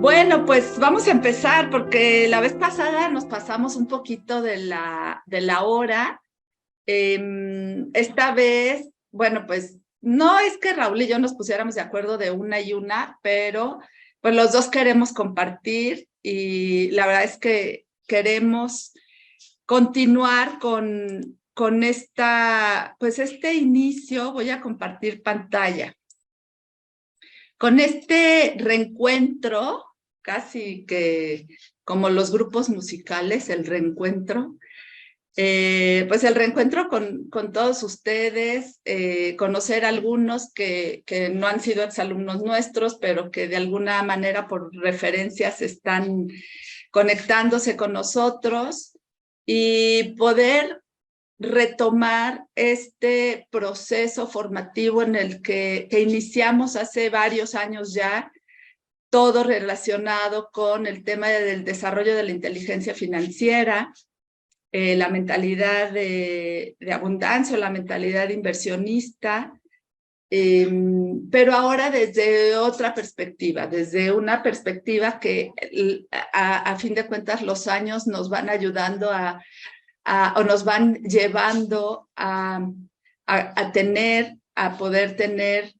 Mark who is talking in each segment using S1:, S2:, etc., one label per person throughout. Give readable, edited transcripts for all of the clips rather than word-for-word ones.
S1: Bueno, pues vamos a empezar porque la vez pasada nos pasamos un poquito de la hora. Esta vez, bueno, pues no es que Raúl y yo nos pusiéramos de acuerdo de una y una, pero pues los dos queremos compartir y la verdad es que queremos continuar con pues este inicio. Voy a compartir pantalla. Con este reencuentro, casi que como los grupos musicales, el reencuentro, pues el reencuentro con todos ustedes, conocer a algunos que no han sido exalumnos nuestros, pero que de alguna manera por referencias están conectándose con nosotros y poder retomar este proceso formativo en el que iniciamos hace varios años ya, todo relacionado con el tema del desarrollo de la inteligencia financiera, la mentalidad de abundancia o la mentalidad inversionista, pero ahora desde otra perspectiva, desde una perspectiva que a fin de cuentas los años nos van ayudando o nos van llevando a poder tener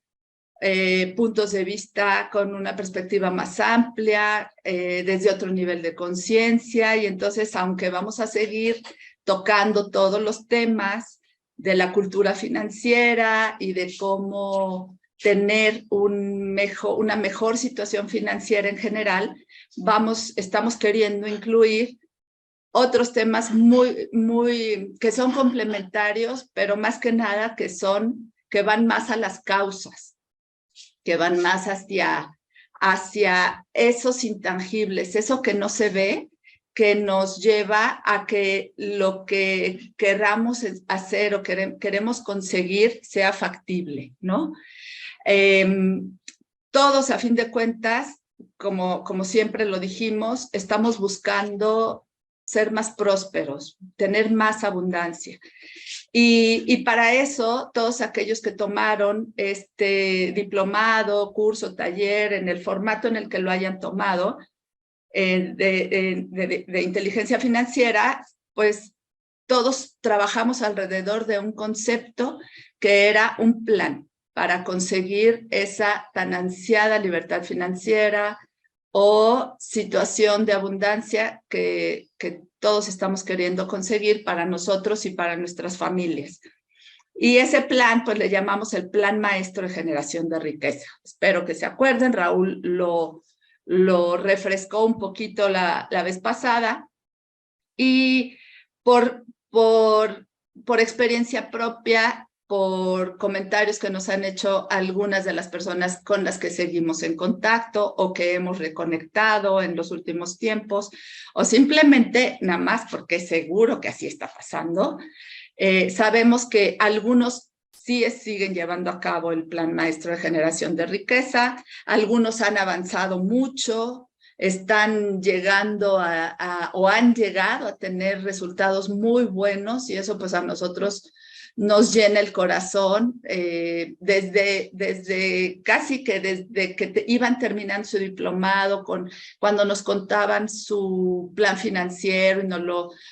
S1: puntos de vista con una perspectiva más amplia, desde otro nivel de conciencia, y entonces, aunque vamos a seguir tocando todos los temas de la cultura financiera y de cómo tener una mejor situación financiera en general, estamos queriendo incluir otros temas que son complementarios, pero más que nada que van más a las causas, que van más hacia esos intangibles, eso que no se ve, que nos lleva a que lo que queramos hacer o queremos conseguir sea factible, ¿no? Todos, a fin de cuentas, como siempre lo dijimos, estamos buscando ser más prósperos, tener más abundancia. Y para eso, todos aquellos que tomaron este diplomado, curso, taller, en el formato en el que lo hayan tomado, de inteligencia financiera, pues todos trabajamos alrededor de un concepto que era un plan para conseguir esa tan ansiada libertad financiera o situación de abundancia que todos estamos queriendo conseguir para nosotros y para nuestras familias. Y ese plan, pues le llamamos el Plan Maestro de Generación de Riqueza. Espero que se acuerden, Raúl lo refrescó un poquito la vez pasada, y por experiencia propia, por comentarios que nos han hecho algunas de las personas con las que seguimos en contacto o que hemos reconectado en los últimos tiempos, o simplemente nada más porque seguro que así está pasando, sabemos que algunos sí siguen llevando a cabo el Plan Maestro de Generación de Riqueza, algunos han avanzado mucho, están llegando o han llegado a tener resultados muy buenos, y eso pues a nosotros nos llena el corazón, casi que desde que iban terminando su diplomado, cuando nos contaban su plan financiero y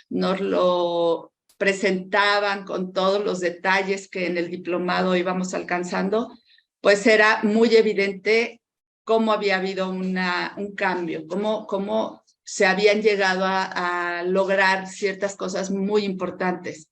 S1: nos lo presentaban con todos los detalles que en el diplomado íbamos alcanzando, pues era muy evidente cómo había habido un cambio, cómo se habían llegado a lograr ciertas cosas muy importantes.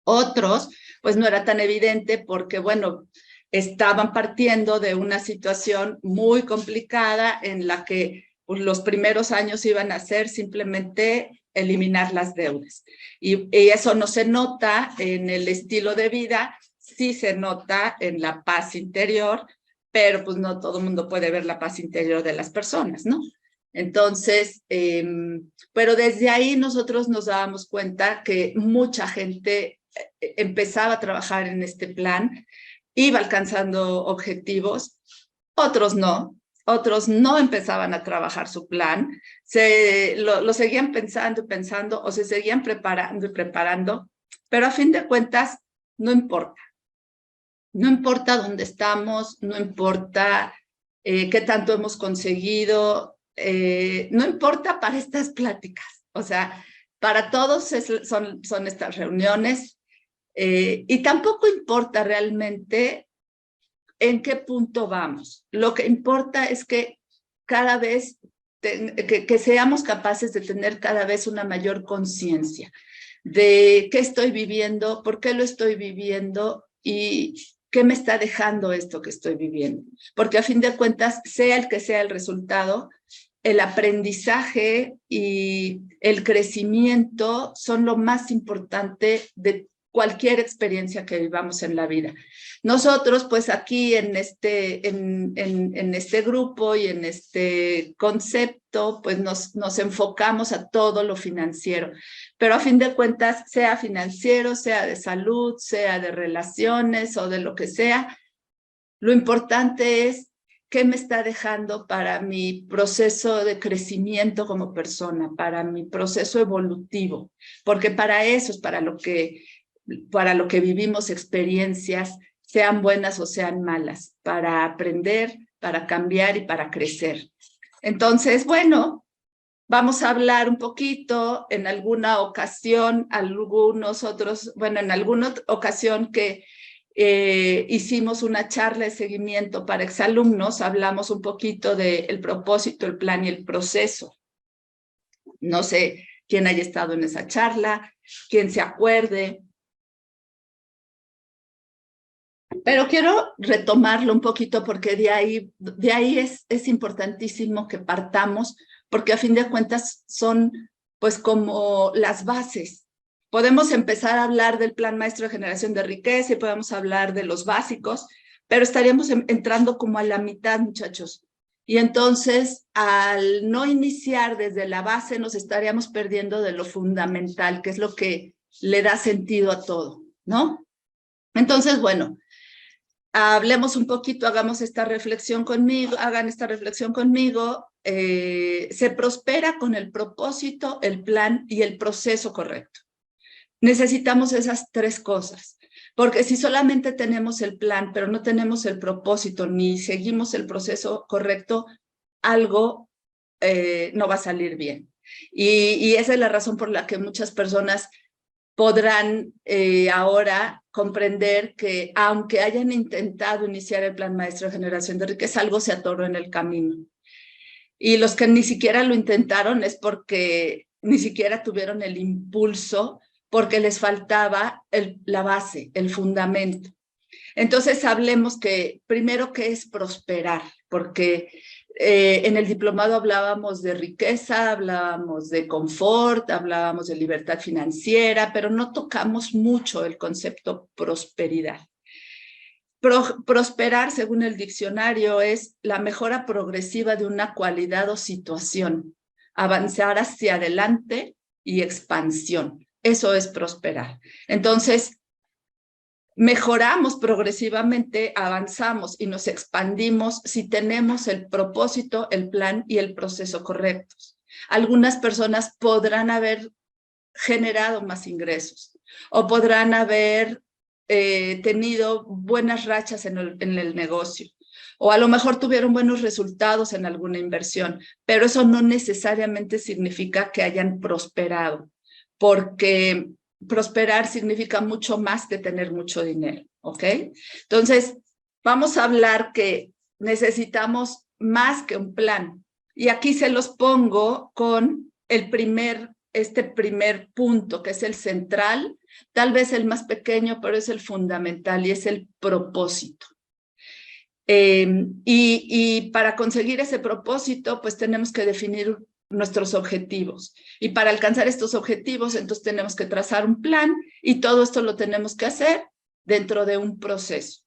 S1: Otros, pues no era tan evidente porque, bueno, estaban partiendo de una situación muy complicada en la que pues, los primeros años iban a ser simplemente eliminar las deudas. Y eso no se nota en el estilo de vida, sí se nota en la paz interior, pero pues no todo el mundo puede ver la paz interior de las personas, ¿no? Entonces, pero desde ahí nosotros nos dábamos cuenta que mucha gente empezaba a trabajar en este plan, iba alcanzando objetivos, otros no empezaban a trabajar su plan, lo seguían pensando y pensando, o se seguían preparando y preparando, pero a fin de cuentas no importa. No importa dónde estamos, no importa qué tanto hemos conseguido, no importa para estas pláticas, o sea, para todos son estas reuniones, y tampoco importa realmente en qué punto vamos. Lo que importa es que cada vez, que seamos capaces de tener cada vez una mayor conciencia de qué estoy viviendo, por qué lo estoy viviendo y qué me está dejando esto que estoy viviendo. Porque a fin de cuentas, sea el que sea el resultado, el aprendizaje y el crecimiento son lo más importante de cualquier experiencia que vivamos en la vida. Nosotros, pues aquí en este grupo y en este concepto, pues nos enfocamos a todo lo financiero, pero a fin de cuentas, sea financiero, sea de salud, sea de relaciones o de lo que sea, lo importante es qué me está dejando para mi proceso de crecimiento como persona, para mi proceso evolutivo, porque para eso es para lo que vivimos experiencias, sean buenas o sean malas, para aprender, para cambiar y para crecer. Entonces, bueno, vamos a hablar un poquito en alguna ocasión, en alguna ocasión que hicimos una charla de seguimiento para exalumnos, hablamos un poquito del propósito, el plan y el proceso. No sé quién haya estado en esa charla, quién se acuerde, pero quiero retomarlo un poquito porque de ahí es importantísimo que partamos, porque a fin de cuentas son pues como las bases. Podemos empezar a hablar del Plan Maestro de Generación de Riqueza y podemos hablar de los básicos, pero estaríamos entrando como a la mitad, muchachos. Y entonces, al no iniciar desde la base, nos estaríamos perdiendo de lo fundamental, que es lo que le da sentido a todo, ¿no? Entonces, bueno, hablemos un poquito, hagamos esta reflexión conmigo, hagan esta reflexión conmigo. Se prospera con el propósito, el plan y el proceso correcto. Necesitamos esas tres cosas, porque si solamente tenemos el plan, pero no tenemos el propósito, ni seguimos el proceso correcto, algo no va a salir bien. Y esa es la razón por la que muchas personas podrán ahora comprender que aunque hayan intentado iniciar el Plan Maestro de Generación de Riqueza, algo se atoró en el camino. Y los que ni siquiera lo intentaron es porque ni siquiera tuvieron el impulso, porque les faltaba la base, el fundamento. Entonces hablemos que primero qué es prosperar, porque en el diplomado hablábamos de riqueza, hablábamos de confort, hablábamos de libertad financiera, pero no tocamos mucho el concepto prosperidad. Prosperar, según el diccionario, es la mejora progresiva de una cualidad o situación, avanzar hacia adelante y expansión. Eso es prosperar. Entonces, mejoramos progresivamente, avanzamos y nos expandimos si tenemos el propósito, el plan y el proceso correctos. Algunas personas podrán haber generado más ingresos o podrán haber tenido buenas rachas en el negocio, o a lo mejor tuvieron buenos resultados en alguna inversión, pero eso no necesariamente significa que hayan prosperado, porque prosperar significa mucho más que tener mucho dinero, ¿ok? Entonces, vamos a hablar que necesitamos más que un plan. Y aquí se los pongo con este primer punto, que es el central, tal vez el más pequeño, pero es el fundamental y es el propósito. Y para conseguir ese propósito, pues tenemos que definir nuestros objetivos. Y para alcanzar estos objetivos, entonces tenemos que trazar un plan y todo esto lo tenemos que hacer dentro de un proceso.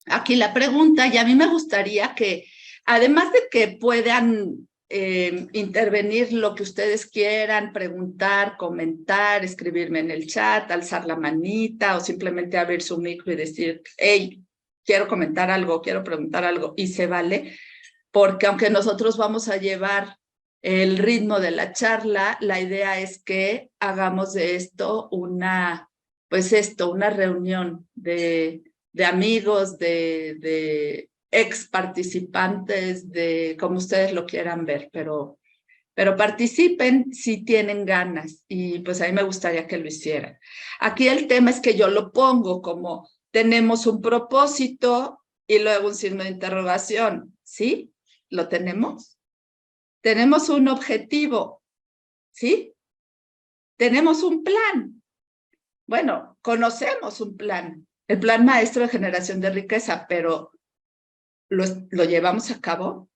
S1: Aquí la pregunta, y a mí me gustaría que, además de que puedan intervenir lo que ustedes quieran, preguntar, comentar, escribirme en el chat, alzar la manita o simplemente abrir su micro y decir, hey, quiero comentar algo, quiero preguntar algo, y se vale, porque aunque nosotros vamos a llevar el ritmo de la charla, la idea es que hagamos de esto una reunión de amigos, de ex participantes de como ustedes lo quieran ver, pero participen si tienen ganas y pues a mí me gustaría que lo hicieran. Aquí el tema es que yo lo pongo como tenemos un propósito y luego un signo de interrogación, ¿sí? ¿Lo tenemos? Tenemos un objetivo, ¿sí? Tenemos un plan. Bueno, conocemos un plan, el plan maestro de generación de riqueza, pero lo llevamos a cabo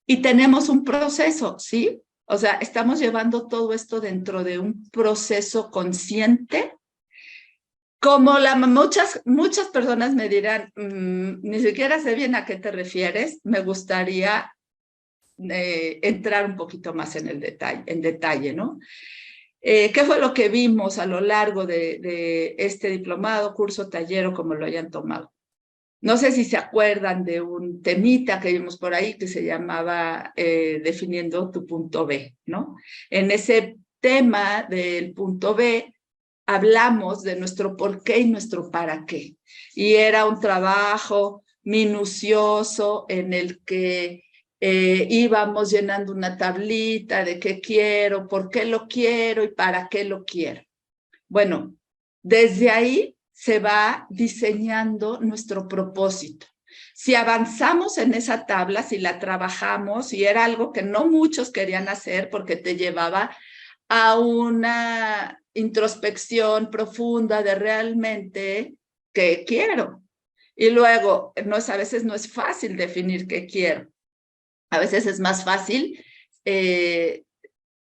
S1: y tenemos un proceso, ¿sí? O sea, estamos llevando todo esto dentro de un proceso consciente. Como muchas personas me dirán, ni siquiera sé bien a qué te refieres, me gustaría entrar un poquito más en detalle, ¿no? ¿Qué fue lo que vimos a lo largo de este diplomado, curso, taller o como lo hayan tomado? No sé si se acuerdan de un temita que vimos por ahí que se llamaba definiendo tu punto B, ¿no? En ese tema del punto B hablamos de nuestro por qué y nuestro para qué. Y era un trabajo minucioso en el que íbamos llenando una tablita de qué quiero, por qué lo quiero y para qué lo quiero. Bueno, desde ahí se va diseñando nuestro propósito. Si avanzamos en esa tabla, si la trabajamos, y era algo que no muchos querían hacer porque te llevaba a una introspección profunda de realmente qué quiero. Y luego, a veces no es fácil definir qué quiero. A veces es más fácil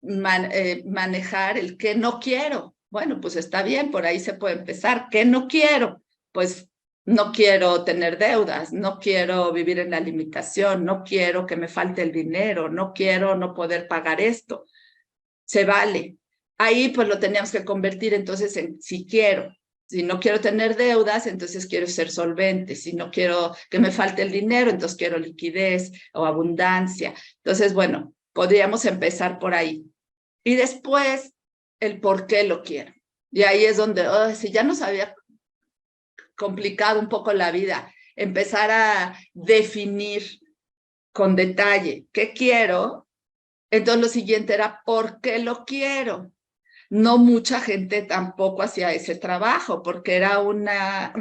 S1: manejar el qué no quiero. Bueno, pues está bien, por ahí se puede empezar. ¿Qué no quiero? Pues no quiero tener deudas, no quiero vivir en la limitación, no quiero que me falte el dinero, no quiero no poder pagar esto. Se vale. Ahí pues lo teníamos que convertir entonces en si quiero. Si no quiero tener deudas, entonces quiero ser solvente. Si no quiero que me falte el dinero, entonces quiero liquidez o abundancia. Entonces, bueno, podríamos empezar por ahí. Y después, el por qué lo quiero. Y ahí es donde, si ya nos había complicado un poco la vida, empezar a definir con detalle qué quiero, entonces lo siguiente era por qué lo quiero. No mucha gente tampoco hacía ese trabajo, porque era un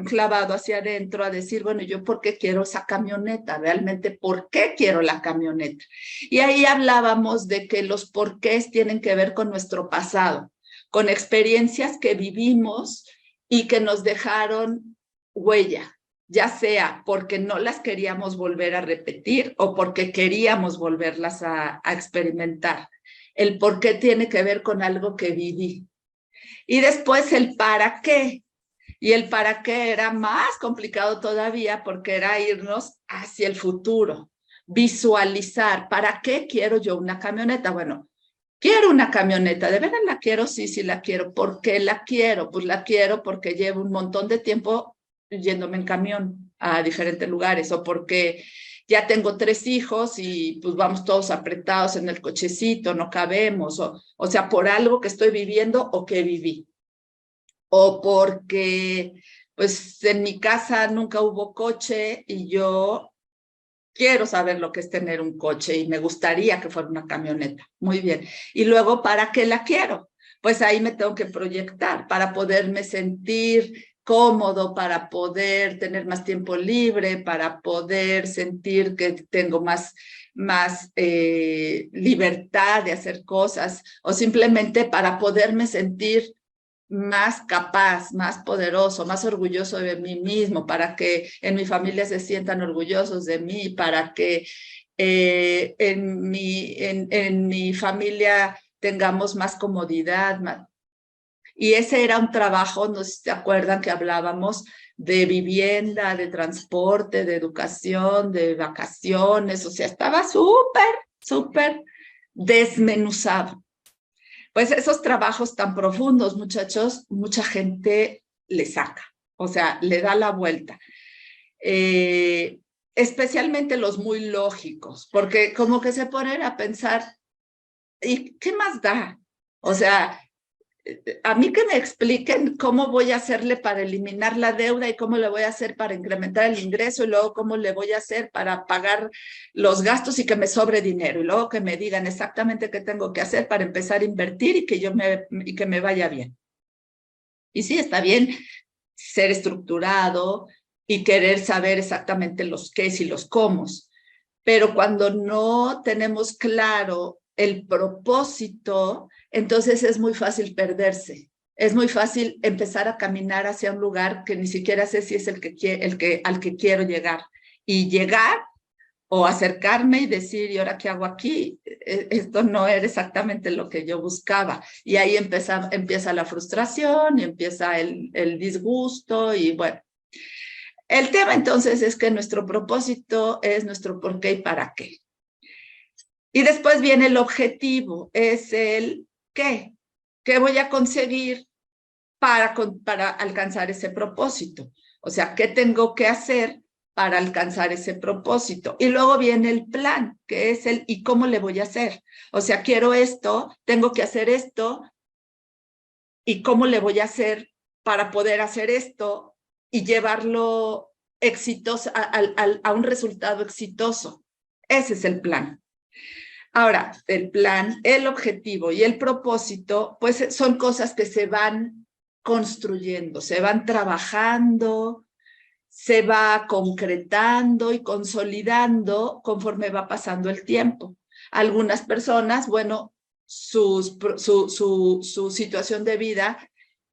S1: clavado hacia adentro a decir, bueno, ¿yo por qué quiero esa camioneta? Realmente, ¿por qué quiero la camioneta? Y ahí hablábamos de que los porqués tienen que ver con nuestro pasado, con experiencias que vivimos y que nos dejaron huella, ya sea porque no las queríamos volver a repetir o porque queríamos volverlas a experimentar. El por qué tiene que ver con algo que viví. Y después el para qué. Y el para qué era más complicado todavía porque era irnos hacia el futuro, visualizar, ¿para qué quiero yo una camioneta? Bueno, quiero una camioneta, ¿de verdad la quiero? Sí, sí la quiero. ¿Por qué la quiero? Pues la quiero porque llevo un montón de tiempo yéndome en camión a diferentes lugares o porque ya tengo 3 hijos y pues vamos todos apretados en el cochecito, no cabemos, o sea, por algo que estoy viviendo o que viví, o porque pues en mi casa nunca hubo coche y yo quiero saber lo que es tener un coche y me gustaría que fuera una camioneta. Muy bien. Y luego, ¿para qué la quiero? Pues ahí me tengo que proyectar para poderme sentir cómodo, para poder tener más tiempo libre, para poder sentir que tengo más libertad de hacer cosas o simplemente para poderme sentir más capaz, más poderoso, más orgulloso de mí mismo, para que en mi familia se sientan orgullosos de mí, para que en mi familia tengamos más comodidad. Y ese era un trabajo, no sé si se acuerdan que hablábamos de vivienda, de transporte, de educación, de vacaciones, o sea, estaba súper desmenuzado. Pues esos trabajos tan profundos, muchachos, mucha gente le saca, o sea, le da la vuelta. Especialmente los muy lógicos, porque como que se ponen a pensar, ¿y qué más da? O sea, a mí que me expliquen cómo voy a hacerle para eliminar la deuda y cómo le voy a hacer para incrementar el ingreso y luego cómo le voy a hacer para pagar los gastos y que me sobre dinero y luego que me digan exactamente qué tengo que hacer para empezar a invertir y que me vaya bien. Y sí, está bien ser estructurado y querer saber exactamente los qués y los cómo, pero cuando no tenemos claro el propósito, entonces es muy fácil perderse. Es muy fácil empezar a caminar hacia un lugar que ni siquiera sé si es al que quiero llegar. Y llegar o acercarme y decir, ¿y ahora qué hago aquí? Esto no era exactamente lo que yo buscaba. Y ahí empieza la frustración y empieza el disgusto y bueno. El tema entonces es que nuestro propósito es nuestro por qué y para qué. Y después viene el objetivo, es el qué. ¿Qué voy a conseguir para alcanzar ese propósito? O sea, ¿qué tengo que hacer para alcanzar ese propósito? Y luego viene el plan, que es el ¿y cómo le voy a hacer? O sea, quiero esto, tengo que hacer esto, ¿y cómo le voy a hacer para poder hacer esto y llevarlo exitoso a un resultado exitoso? Ese es el plan. Ahora, el plan, el objetivo y el propósito, pues son cosas que se van construyendo, se van trabajando, se va concretando y consolidando conforme va pasando el tiempo. Algunas personas, bueno, su situación de vida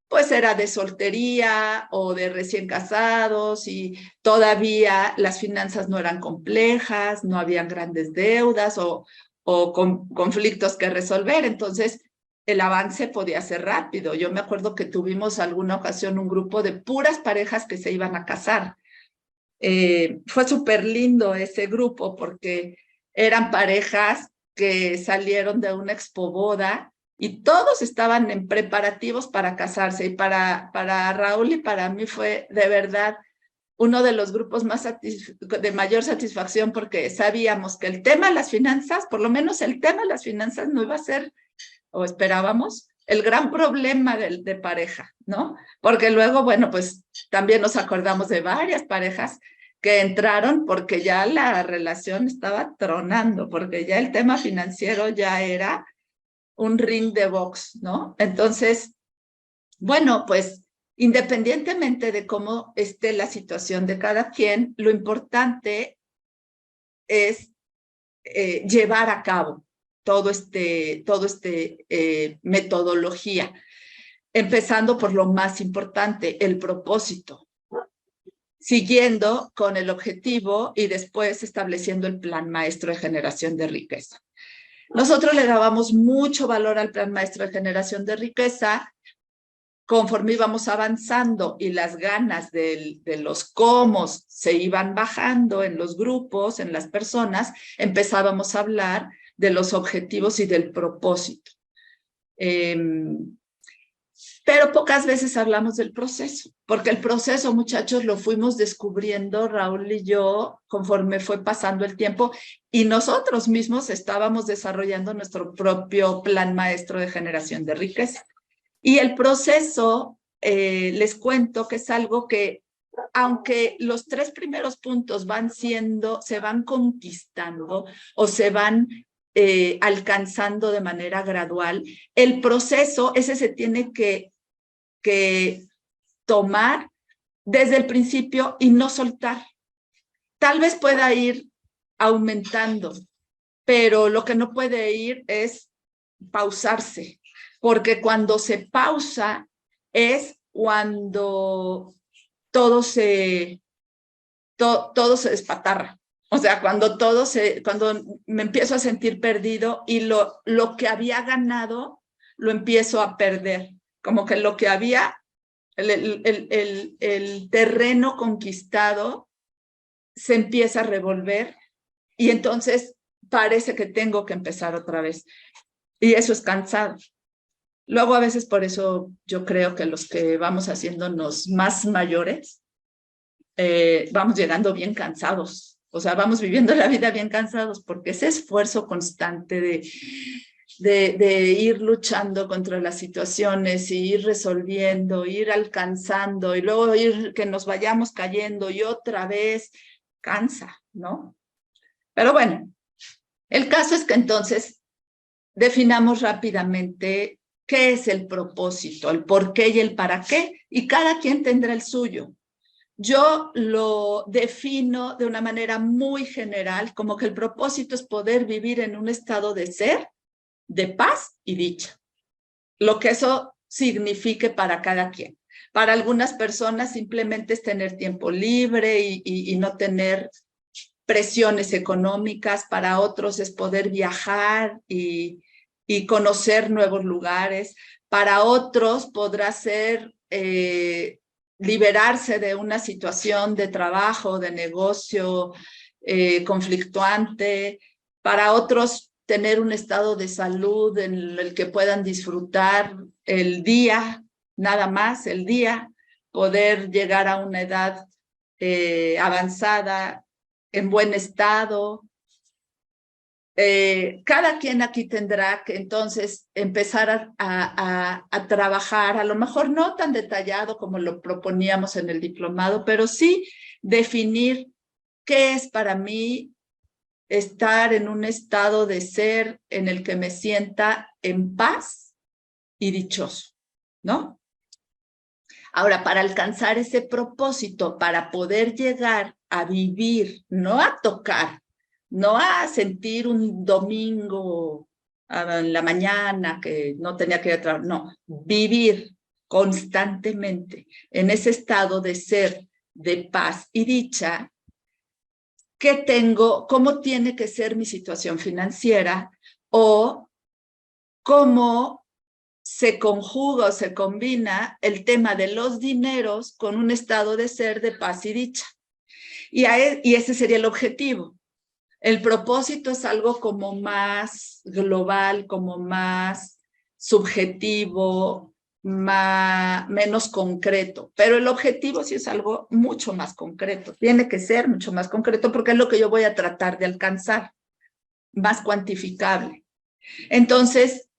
S1: pues era de soltería o de recién casados y todavía las finanzas no eran complejas, no habían grandes deudas o conflictos que resolver, entonces el avance podía ser rápido. Yo me acuerdo que tuvimos alguna ocasión un grupo de puras parejas que se iban a casar. Fue súper lindo ese grupo porque eran parejas que salieron de una expoboda y todos estaban en preparativos para casarse. Y para Raúl y para mí fue de verdad uno de los grupos de mayor satisfacción porque sabíamos que el tema de las finanzas, por lo menos el tema de las finanzas no iba a ser, o esperábamos, el gran problema de pareja, ¿no? Porque luego, bueno, pues también nos acordamos de varias parejas que entraron porque ya la relación estaba tronando, porque ya el tema financiero ya era un ring de box, ¿no? Entonces, bueno, pues independientemente de cómo esté la situación de cada quien, lo importante es llevar a cabo todo metodología, empezando por lo más importante, el propósito, siguiendo con el objetivo y después estableciendo el plan maestro de generación de riqueza. Nosotros le dábamos mucho valor al plan maestro de generación de riqueza conforme íbamos avanzando y las ganas de los cómo se iban bajando en los grupos, en las personas, empezábamos a hablar de los objetivos y del propósito. Pero pocas veces hablamos del proceso, porque el proceso, muchachos, lo fuimos descubriendo Raúl y yo conforme fue pasando el tiempo y nosotros mismos estábamos desarrollando nuestro propio plan maestro de generación de riqueza. Y el proceso, les cuento que es algo que, aunque los 3 primeros puntos se van conquistando o se van alcanzando de manera gradual, el proceso, ese se tiene que tomar desde el principio y no soltar. Tal vez pueda ir aumentando, pero lo que no puede ir es pausarse, porque cuando se pausa es cuando todo se despatarra. O sea, cuando me empiezo a sentir perdido y lo que había ganado lo empiezo a perder. Como que lo que había, el terreno conquistado se empieza a revolver y entonces parece que tengo que empezar otra vez. Y eso es cansado. Luego a veces por eso yo creo que los que vamos haciéndonos más mayores, vamos llegando bien cansados. O sea, vamos viviendo la vida bien cansados porque ese esfuerzo constante de ir luchando contra las situaciones y ir resolviendo, ir alcanzando y luego ir que nos vayamos cayendo y otra vez cansa, ¿no? Pero bueno, el caso es que entonces definamos rápidamente qué es el propósito, el por qué y el para qué, y cada quien tendrá el suyo. Yo lo defino de una manera muy general, como que el propósito es poder vivir en un estado de ser, de paz y dicha. Lo que eso signifique para cada quien. Para algunas personas simplemente es tener tiempo libre y no tener presiones económicas, para otros es poder viajar y conocer nuevos lugares, para otros podrá ser liberarse de una situación de trabajo, de negocio conflictuante, para otros tener un estado de salud en el que puedan disfrutar el día, nada más el día, poder llegar a una edad avanzada en buen estado. Cada quien aquí tendrá que entonces empezar a trabajar, a lo mejor no tan detallado como lo proponíamos en el diplomado, pero sí definir qué es para mí estar en un estado de ser en el que me sienta en paz y dichoso, ¿no? Ahora, para alcanzar ese propósito, para poder llegar a vivir, no a tocar, no a sentir un domingo en la mañana que no tenía que ir a trabajar, no, vivir constantemente en ese estado de ser de paz y dicha, ¿qué tengo? ¿Cómo tiene que ser mi situación financiera? O cómo se conjuga o se combina el tema de los dineros con un estado de ser de paz y dicha. Y ese sería el objetivo. El propósito es algo como más global, como más subjetivo, menos concreto. Pero el objetivo sí es algo mucho más concreto. Tiene que ser mucho más concreto porque es lo que yo voy a tratar de alcanzar, más cuantificable. Entonces,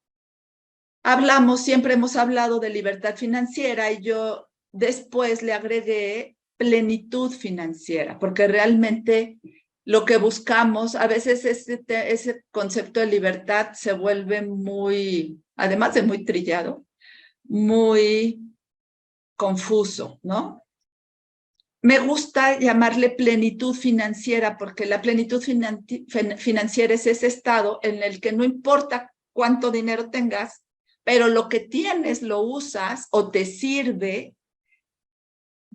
S1: siempre hemos hablado de libertad financiera y yo después le agregué plenitud financiera, porque realmente lo que buscamos, a veces ese concepto de libertad se vuelve muy, además de muy trillado, muy confuso, ¿no? Me gusta llamarle plenitud financiera porque la plenitud financiera es ese estado en el que no importa cuánto dinero tengas, pero lo que tienes lo usas o te sirve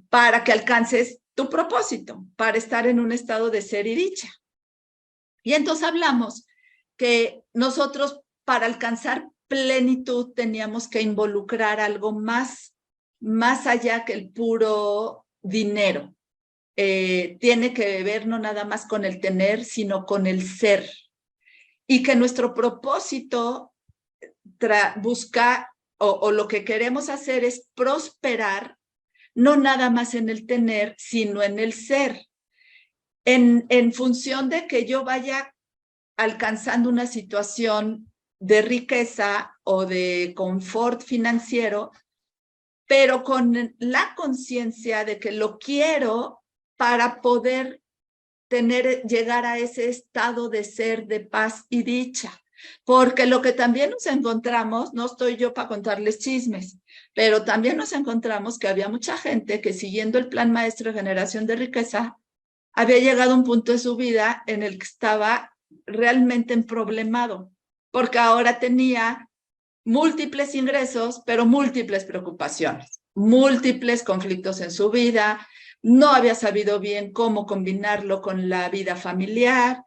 S1: para que alcances tu propósito, para estar en un estado de ser y dicha. Y entonces hablamos que nosotros para alcanzar plenitud teníamos que involucrar algo más allá que el puro dinero. Tiene que ver no nada más con el tener, sino con el ser. Y que nuestro propósito busca o lo que queremos hacer es prosperar, no nada más en el tener, sino en el ser. En función de que yo vaya alcanzando una situación de riqueza o de confort financiero, pero con la conciencia de que lo quiero para poder llegar a ese estado de ser de paz y dicha. Porque lo que también nos encontramos, no estoy yo para contarles chismes, pero también nos encontramos que había mucha gente que siguiendo el plan maestro de generación de riqueza, había llegado a un punto de su vida en el que estaba realmente emproblemado, porque ahora tenía múltiples ingresos, pero múltiples preocupaciones, múltiples conflictos en su vida, no había sabido bien cómo combinarlo con la vida familiar,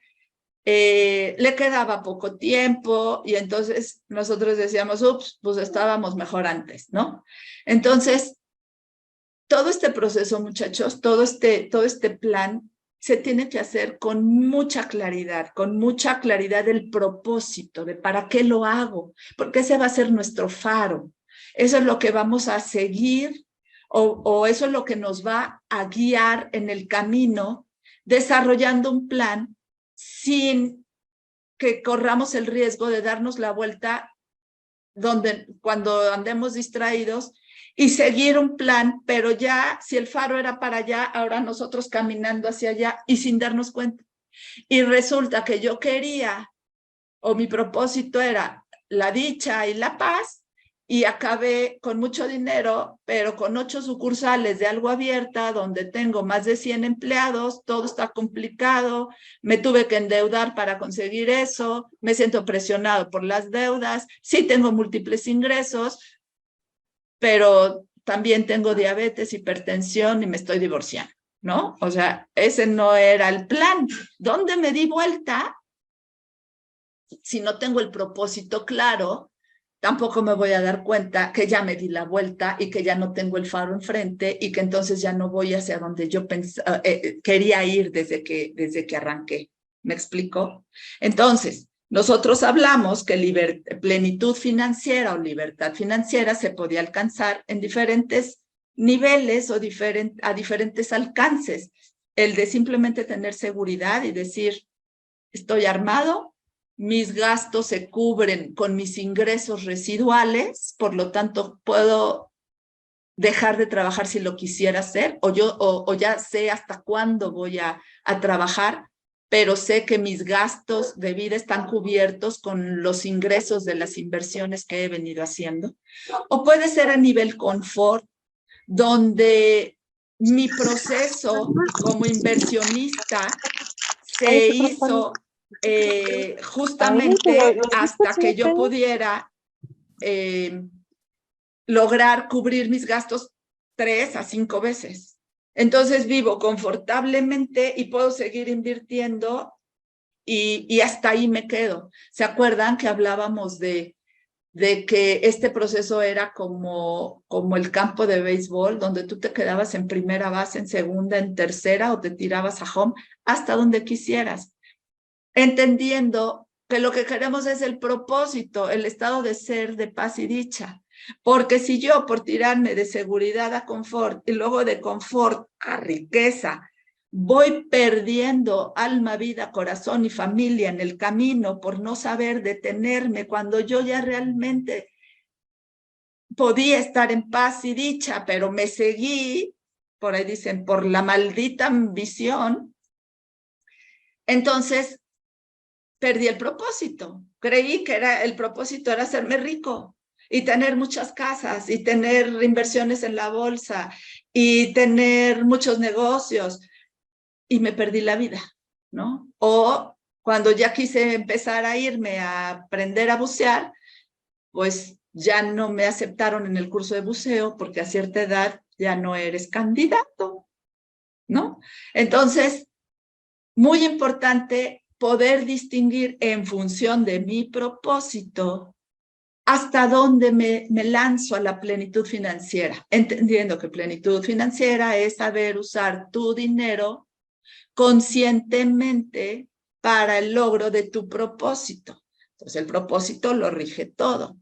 S1: le quedaba poco tiempo y entonces nosotros decíamos, ups, pues estábamos mejor antes, ¿no? Entonces, todo este proceso, muchachos, todo este plan se tiene que hacer con mucha claridad del propósito, de para qué lo hago, porque ese va a ser nuestro faro. Eso es lo que vamos a seguir o eso es lo que nos va a guiar en el camino, desarrollando un plan sin que corramos el riesgo de darnos la vuelta cuando andemos distraídos y seguir un plan, pero ya si el faro era para allá, ahora nosotros caminando hacia allá y sin darnos cuenta. Y resulta que yo quería, o mi propósito era la dicha y la paz, y acabé con mucho dinero, pero con 8 sucursales de Algo Abierta, donde tengo más de 100 empleados, todo está complicado, me tuve que endeudar para conseguir eso, me siento presionado por las deudas, sí tengo múltiples ingresos, pero también tengo diabetes, hipertensión y me estoy divorciando, ¿no? O sea, ese no era el plan. ¿Dónde me di vuelta? Si no tengo el propósito claro, tampoco me voy a dar cuenta que ya me di la vuelta y que ya no tengo el faro enfrente y que entonces ya no voy hacia donde yo quería ir desde que arranqué. ¿Me explico? Entonces, nosotros hablamos que plenitud financiera o libertad financiera se podía alcanzar en diferentes niveles o a diferentes alcances. El de simplemente tener seguridad y decir, estoy armado, mis gastos se cubren con mis ingresos residuales, por lo tanto puedo dejar de trabajar si lo quisiera hacer, o ya sé hasta cuándo voy a trabajar, pero sé que mis gastos de vida están cubiertos con los ingresos de las inversiones que he venido haciendo. O puede ser a nivel confort, donde mi proceso como inversionista se hizo justamente hasta que yo pudiera lograr cubrir mis gastos 3 a 5 veces. Entonces vivo confortablemente y puedo seguir invirtiendo y hasta ahí me quedo. ¿Se acuerdan que hablábamos de que este proceso era como el campo de béisbol, donde tú te quedabas en primera base, en segunda, en tercera, o te tirabas a home hasta donde quisieras, entendiendo que lo que queremos es el propósito, el estado de ser, de paz y dicha? Porque si yo, por tirarme de seguridad a confort y luego de confort a riqueza, voy perdiendo alma, vida, corazón y familia en el camino por no saber detenerme cuando yo ya realmente podía estar en paz y dicha, pero me seguí, por ahí dicen, por la maldita ambición, entonces perdí el propósito. Creí que el propósito era hacerme rico y tener muchas casas y tener inversiones en la bolsa y tener muchos negocios, y me perdí la vida, ¿no? O cuando ya quise empezar a irme a aprender a bucear, pues ya no me aceptaron en el curso de buceo porque a cierta edad ya no eres candidato, ¿no? Entonces, muy importante poder distinguir en función de mi propósito hasta dónde me lanzo a la plenitud financiera, entendiendo que plenitud financiera es saber usar tu dinero conscientemente para el logro de tu propósito. Entonces, el propósito lo rige todo.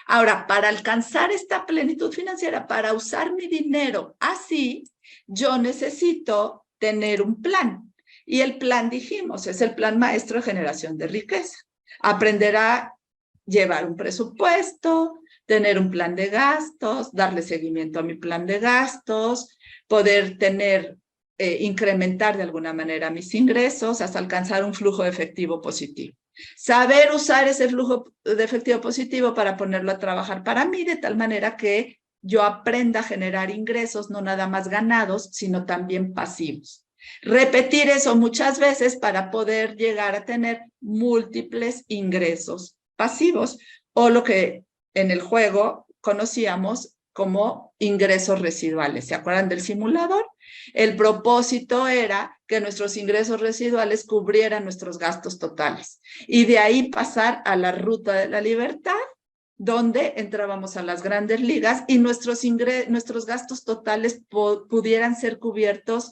S1: Ahora, para alcanzar esta plenitud financiera, para usar mi dinero así, yo necesito tener un plan. Y el plan, dijimos, es el plan maestro de generación de riqueza. Aprender a llevar un presupuesto, tener un plan de gastos, darle seguimiento a mi plan de gastos, poder incrementar de alguna manera mis ingresos hasta alcanzar un flujo de efectivo positivo. Saber usar ese flujo de efectivo positivo para ponerlo a trabajar para mí, de tal manera que yo aprenda a generar ingresos, no nada más ganados, sino también pasivos. Repetir eso muchas veces para poder llegar a tener múltiples ingresos pasivos, o lo que en el juego conocíamos como ingresos residuales. ¿Se acuerdan del simulador? El propósito era que nuestros ingresos residuales cubrieran nuestros gastos totales y de ahí pasar a la ruta de la libertad, donde entrábamos a las grandes ligas y nuestros gastos totales pudieran ser cubiertos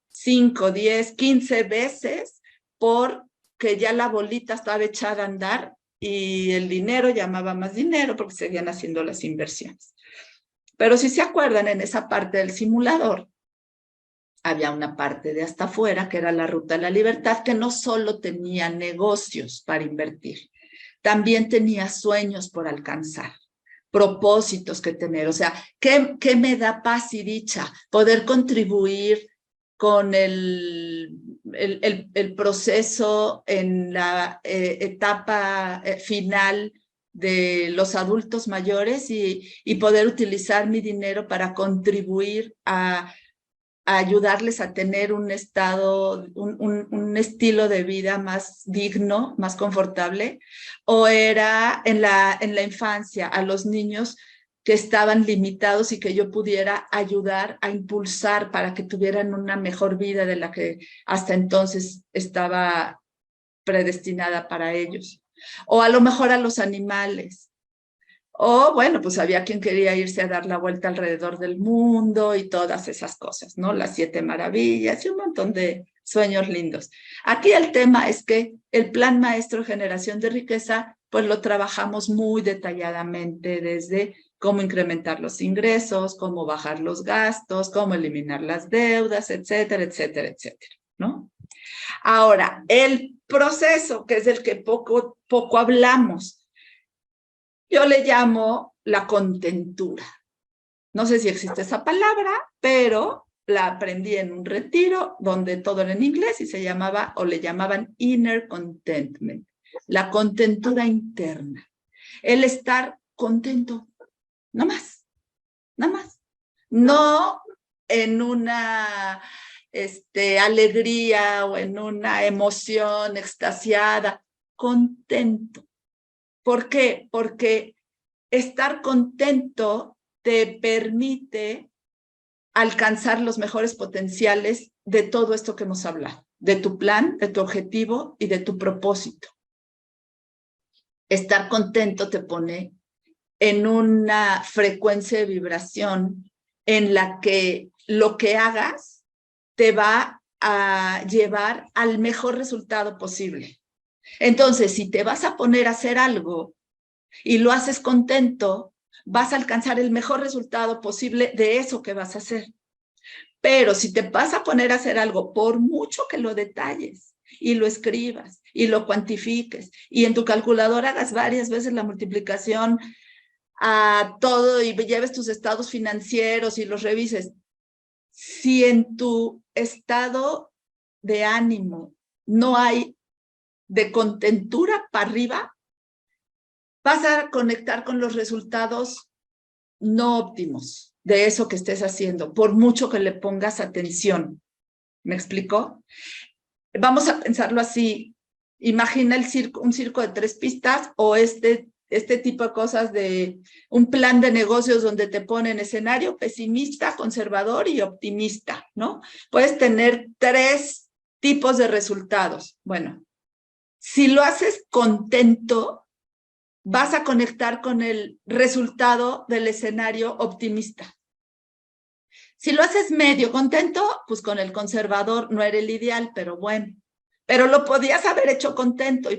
S1: 5, 10, 15 veces porque ya la bolita estaba echada a andar y el dinero llamaba más dinero porque seguían haciendo las inversiones. Pero si se acuerdan, en esa parte del simulador, había una parte de hasta afuera, que era la Ruta de la Libertad, que no solo tenía negocios para invertir, también tenía sueños por alcanzar, propósitos que tener. O sea, ¿qué me da paz y dicha? Poder contribuir con el proceso en la etapa final de los adultos mayores y poder utilizar mi dinero para contribuir a ayudarles a tener un estado, un estilo de vida más digno, más confortable, o era en la infancia, a los niños que estaban limitados y que yo pudiera ayudar a impulsar para que tuvieran una mejor vida de la que hasta entonces estaba predestinada para ellos. O a lo mejor a los animales. O bueno, pues había quien quería irse a dar la vuelta alrededor del mundo y todas esas cosas, ¿no? Las 7 maravillas y un montón de sueños lindos. Aquí el tema es que el Plan Maestro de Generación de Riqueza, pues lo trabajamos muy detalladamente desde cómo incrementar los ingresos, cómo bajar los gastos, cómo eliminar las deudas, etcétera, etcétera, etcétera, ¿no? Ahora, el proceso, que es el que poco hablamos, yo le llamo la contentura. No sé si existe esa palabra, pero la aprendí en un retiro donde todo era en inglés y se llamaba o le llamaban inner contentment, la contentura interna, el estar contento, no más, nada más. No en una alegría o en una emoción extasiada, contento. ¿Por qué? Porque estar contento te permite alcanzar los mejores potenciales de todo esto que hemos hablado, de tu plan, de tu objetivo y de tu propósito. Estar contento te pone en una frecuencia de vibración en la que lo que hagas te va a llevar al mejor resultado posible. Entonces, si te vas a poner a hacer algo y lo haces contento, vas a alcanzar el mejor resultado posible de eso que vas a hacer. Pero si te vas a poner a hacer algo, por mucho que lo detalles y lo escribas y lo cuantifiques y en tu calculadora hagas varias veces la multiplicación a todo y lleves tus estados financieros y los revises, si en tu estado de ánimo no hay de contentura para arriba, vas a conectar con los resultados no óptimos de eso que estés haciendo, por mucho que le pongas atención. ¿Me explicó? Vamos a pensarlo así. Imagina un circo de 3 pistas o este tipo de cosas de un plan de negocios donde te ponen escenario pesimista, conservador y optimista, ¿no? Puedes tener 3 tipos de resultados. Bueno, si lo haces contento, vas a conectar con el resultado del escenario optimista. Si lo haces medio contento, pues con el conservador no era el ideal, pero bueno. Pero lo podías haber hecho contento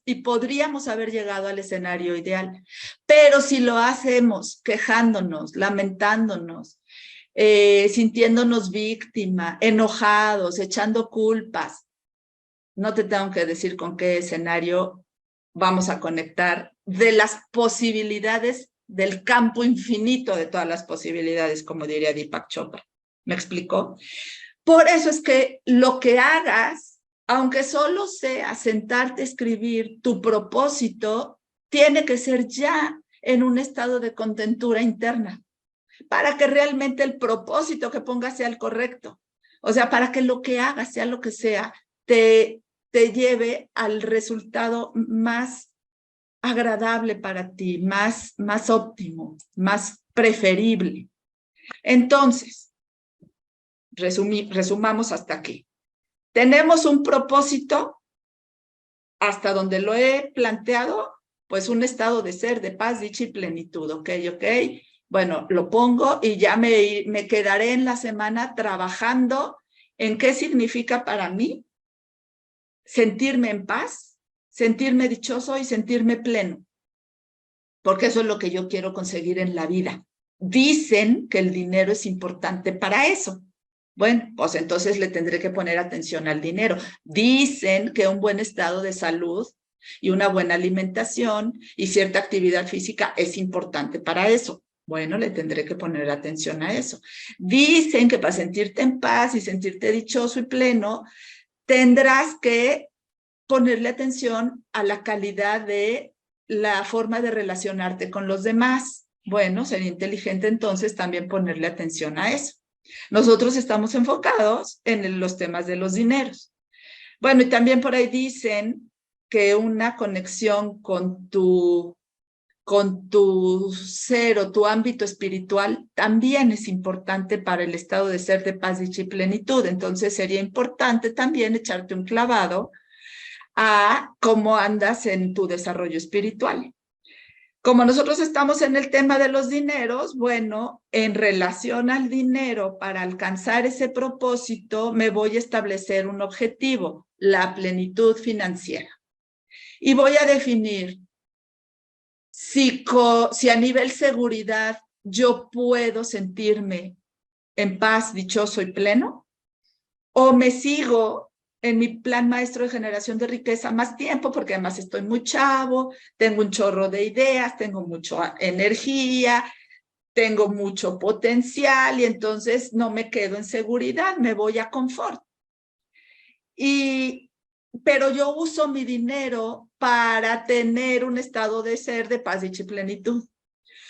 S1: y podríamos haber llegado al escenario ideal. Pero si lo hacemos quejándonos, lamentándonos, sintiéndonos víctima, enojados, echando culpas, no te tengo que decir con qué escenario vamos a conectar de las posibilidades del campo infinito de todas las posibilidades, como diría Deepak Chopra. ¿Me explicó? Por eso es que lo que hagas, aunque solo sea sentarte a escribir tu propósito, tiene que ser ya en un estado de contentura interna, para que realmente el propósito que pongas sea el correcto. O sea, para que lo que hagas, sea lo que sea, te lleve al resultado más agradable para ti, más óptimo, más preferible. Entonces, resumamos hasta aquí. Tenemos un propósito, hasta donde lo he planteado, pues un estado de ser, de paz, dicha y plenitud, ¿ok? Bueno, lo pongo y ya me quedaré en la semana trabajando en qué significa para mí sentirme en paz, sentirme dichoso y sentirme pleno, porque eso es lo que yo quiero conseguir en la vida. Dicen que el dinero es importante para eso, Bueno, pues entonces le tendré que poner atención al dinero. Dicen que un buen estado de salud y una buena alimentación y cierta actividad física es importante para eso. Bueno, le tendré que poner atención a eso. Dicen que para sentirte en paz y sentirte dichoso y pleno, tendrás que ponerle atención a la calidad de la forma de relacionarte con los demás. Bueno, sería inteligente entonces también ponerle atención a eso. Nosotros estamos enfocados en los temas de los dineros. Bueno, y también por ahí dicen que una conexión con tu ser o tu ámbito espiritual también es importante para el estado de ser de paz, dicha y plenitud. Entonces sería importante también echarte un clavado a cómo andas en tu desarrollo espiritual. Como nosotros estamos en el tema de los dineros, bueno, en relación al dinero, para alcanzar ese propósito, me voy a establecer un objetivo, la plenitud financiera. Y voy a definir si a nivel seguridad yo puedo sentirme en paz, dichoso y pleno, o me sigo en mi plan maestro de generación de riqueza más tiempo, porque además estoy muy chavo, tengo un chorro de ideas, tengo mucha energía, tengo mucho potencial y entonces no me quedo en seguridad, me voy a confort. Pero yo uso mi dinero para tener un estado de ser de paz, dicha y plenitud.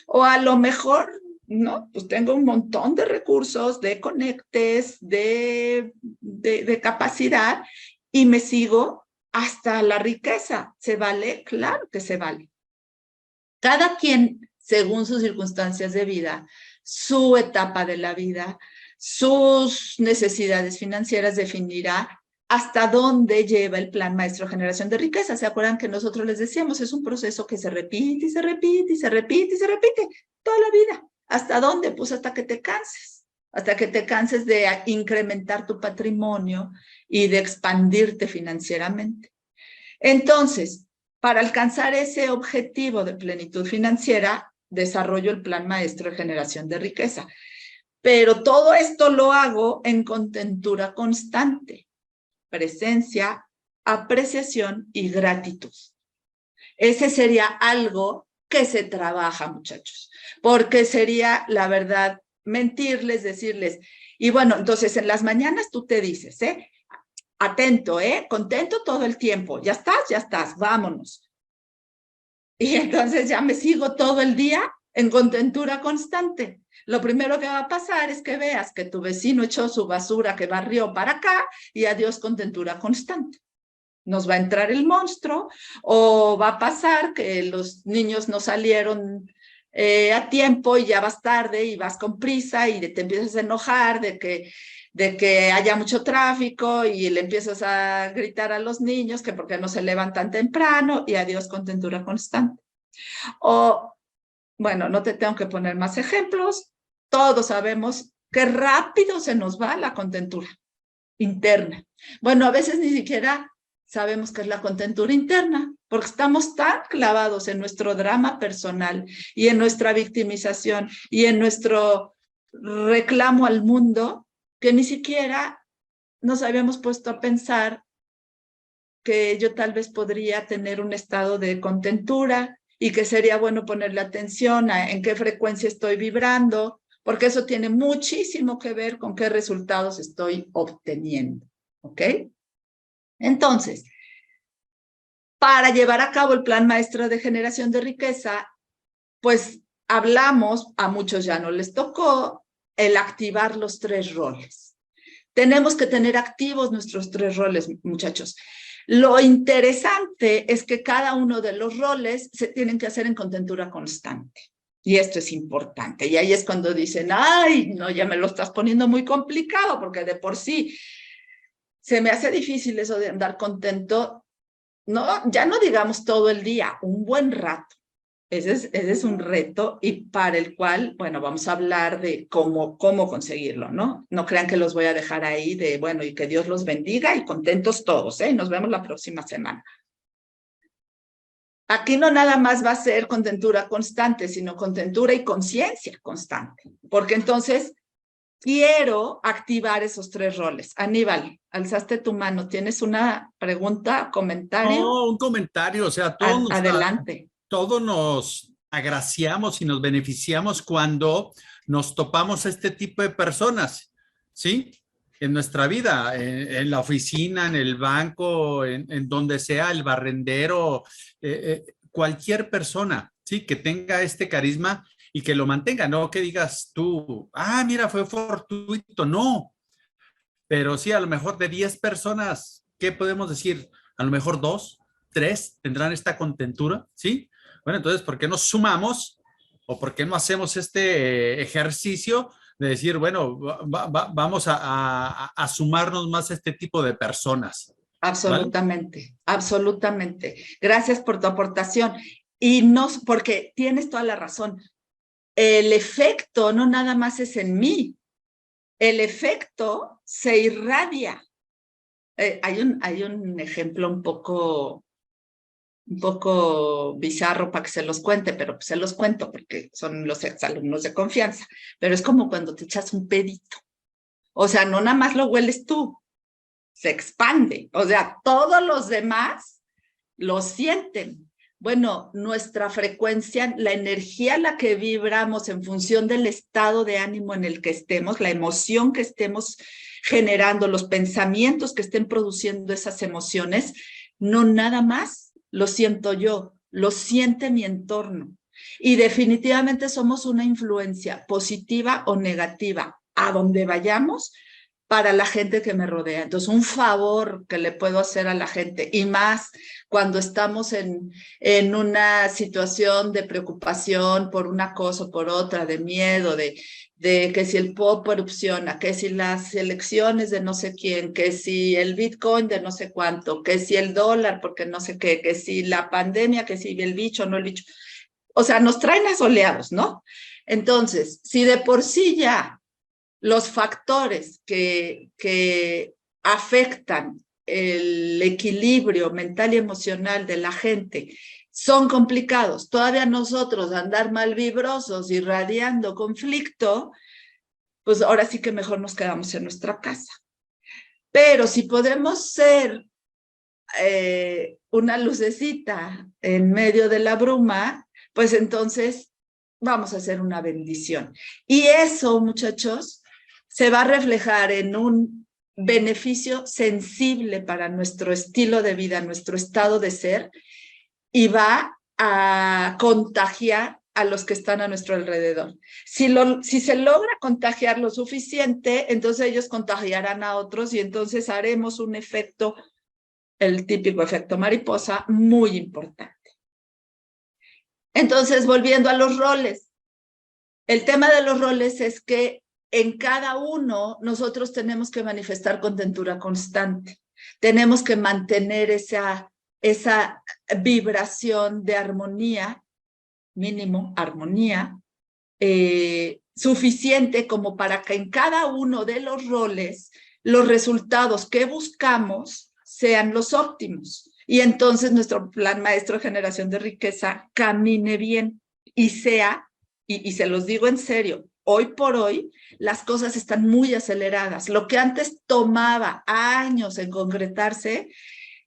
S1: O a lo mejor, ¿no? Pues tengo un montón de recursos, de conectes, de capacidad y me sigo hasta la riqueza. ¿Se vale? Claro que se vale. Cada quien, según sus circunstancias de vida, su etapa de la vida, sus necesidades financieras, definirá hasta dónde lleva el plan maestro de generación de riqueza. ¿Se acuerdan que nosotros les decíamos? Es un proceso que se repite y se repite y se repite y se repite toda la vida. ¿Hasta dónde? Pues hasta que te canses. Hasta que te canses de incrementar tu patrimonio y de expandirte financieramente. Entonces, para alcanzar ese objetivo de plenitud financiera, desarrollo el plan maestro de generación de riqueza. Pero todo esto lo hago en contentura constante, presencia, apreciación y gratitud. Ese sería algo que se trabaja, muchachos, porque sería, la verdad, mentirles, decirles, y bueno, entonces en las mañanas tú te dices, atento, contento todo el tiempo, ya estás, vámonos. Y entonces ya me sigo todo el día en contentura constante. Lo primero que va a pasar es que veas que tu vecino echó su basura que barrió para acá y adiós contentura constante. Nos va a entrar el monstruo o va a pasar que los niños no salieron a tiempo y ya vas tarde y vas con prisa y te empiezas a enojar de que haya mucho tráfico y le empiezas a gritar a los niños que porque no se levantan temprano y adiós contentura constante. O, bueno, no te tengo que poner más ejemplos, todos sabemos que rápido se nos va la contentura interna. Bueno, a veces ni siquiera sabemos qué es la contentura interna, porque estamos tan clavados en nuestro drama personal y en nuestra victimización y en nuestro reclamo al mundo, que ni siquiera nos habíamos puesto a pensar que yo tal vez podría tener un estado de contentura y que sería bueno ponerle atención a en qué frecuencia estoy vibrando, porque eso tiene muchísimo que ver con qué resultados estoy obteniendo, ¿ok? Entonces, para llevar a cabo el plan maestro de generación de riqueza, pues hablamos, a muchos ya no les tocó, el activar los 3 roles. Tenemos que tener activos nuestros 3 roles, muchachos. Lo interesante es que cada uno de los roles se tienen que hacer en contentura constante. Y esto es importante. Y ahí es cuando dicen, ay, no, ya me lo estás poniendo muy complicado, porque de por sí se me hace difícil eso de andar contento. No, ya no digamos todo el día, un buen rato. Ese es un reto y para el cual, bueno, vamos a hablar de cómo conseguirlo, ¿no? No crean que los voy a dejar ahí de, bueno, y que Dios los bendiga y contentos todos, ¿eh? Nos vemos la próxima semana. Aquí no nada más va a ser contentura constante, sino contentura y conciencia constante, porque entonces quiero activar esos 3 roles. Aníbal, alzaste tu mano. ¿Tienes una pregunta, comentario?
S2: No, un comentario, o sea,
S1: Adelante.
S2: todos nos agraciamos y nos beneficiamos cuando nos topamos a este tipo de personas, ¿sí? En nuestra vida, en la oficina, en el banco, en donde sea, el barrendero, cualquier persona, ¿sí? Que tenga este carisma y que lo mantenga, no que digas tú, ah, mira, fue fortuito, no, pero sí, a lo mejor de 10 personas, ¿qué podemos decir? A lo mejor 2, 3 tendrán esta contentura, ¿sí? Bueno, entonces, ¿por qué no sumamos o por qué no hacemos este ejercicio de decir, bueno, vamos a sumarnos más a este tipo de personas, ¿vale?
S1: Absolutamente, absolutamente. Gracias por tu aportación. Y no, porque tienes toda la razón. El efecto no nada más es en mí, el efecto se irradia. Hay un ejemplo un poco bizarro para que se los cuente, pero se los cuento porque son los exalumnos de confianza. Pero es como cuando te echas un pedito. O sea, no nada más lo hueles tú, se expande. O sea, todos los demás lo sienten. Bueno, nuestra frecuencia, la energía a la que vibramos en función del estado de ánimo en el que estemos, la emoción que estemos generando, los pensamientos que estén produciendo esas emociones, no nada más lo siento yo, lo siente mi entorno. Y definitivamente somos una influencia positiva o negativa a donde vayamos para la gente que me rodea. Entonces, un favor que le puedo hacer a la gente, y más cuando estamos en una situación de preocupación por una cosa o por otra, de miedo, de que si el pop erupciona, que si las elecciones de no sé quién, que si el Bitcoin de no sé cuánto, que si el dólar porque no sé qué, que si la pandemia, que si el bicho, no el bicho. O sea, nos traen asoleados, ¿no? Entonces, si de por sí ya los factores que afectan el equilibrio mental y emocional de la gente son complicados. Todavía nosotros andar mal vibrosos, irradiando conflicto, pues ahora sí que mejor nos quedamos en nuestra casa. Pero si podemos ser una lucecita en medio de la bruma, pues entonces vamos a hacer una bendición. Y eso, muchachos, se va a reflejar en un beneficio sensible para nuestro estilo de vida, nuestro estado de ser, y va a contagiar a los que están a nuestro alrededor. Si se logra contagiar lo suficiente, entonces ellos contagiarán a otros y entonces haremos un efecto, el típico efecto mariposa, muy importante. Entonces, volviendo a los roles, el tema de los roles es que en cada uno nosotros tenemos que manifestar contentura constante. Tenemos que mantener esa vibración de armonía, mínimo armonía, suficiente como para que en cada uno de los roles los resultados que buscamos sean los óptimos. Y entonces nuestro plan maestro de generación de riqueza camine bien y sea, y se los digo en serio, hoy por hoy las cosas están muy aceleradas. Lo que antes tomaba años en concretarse,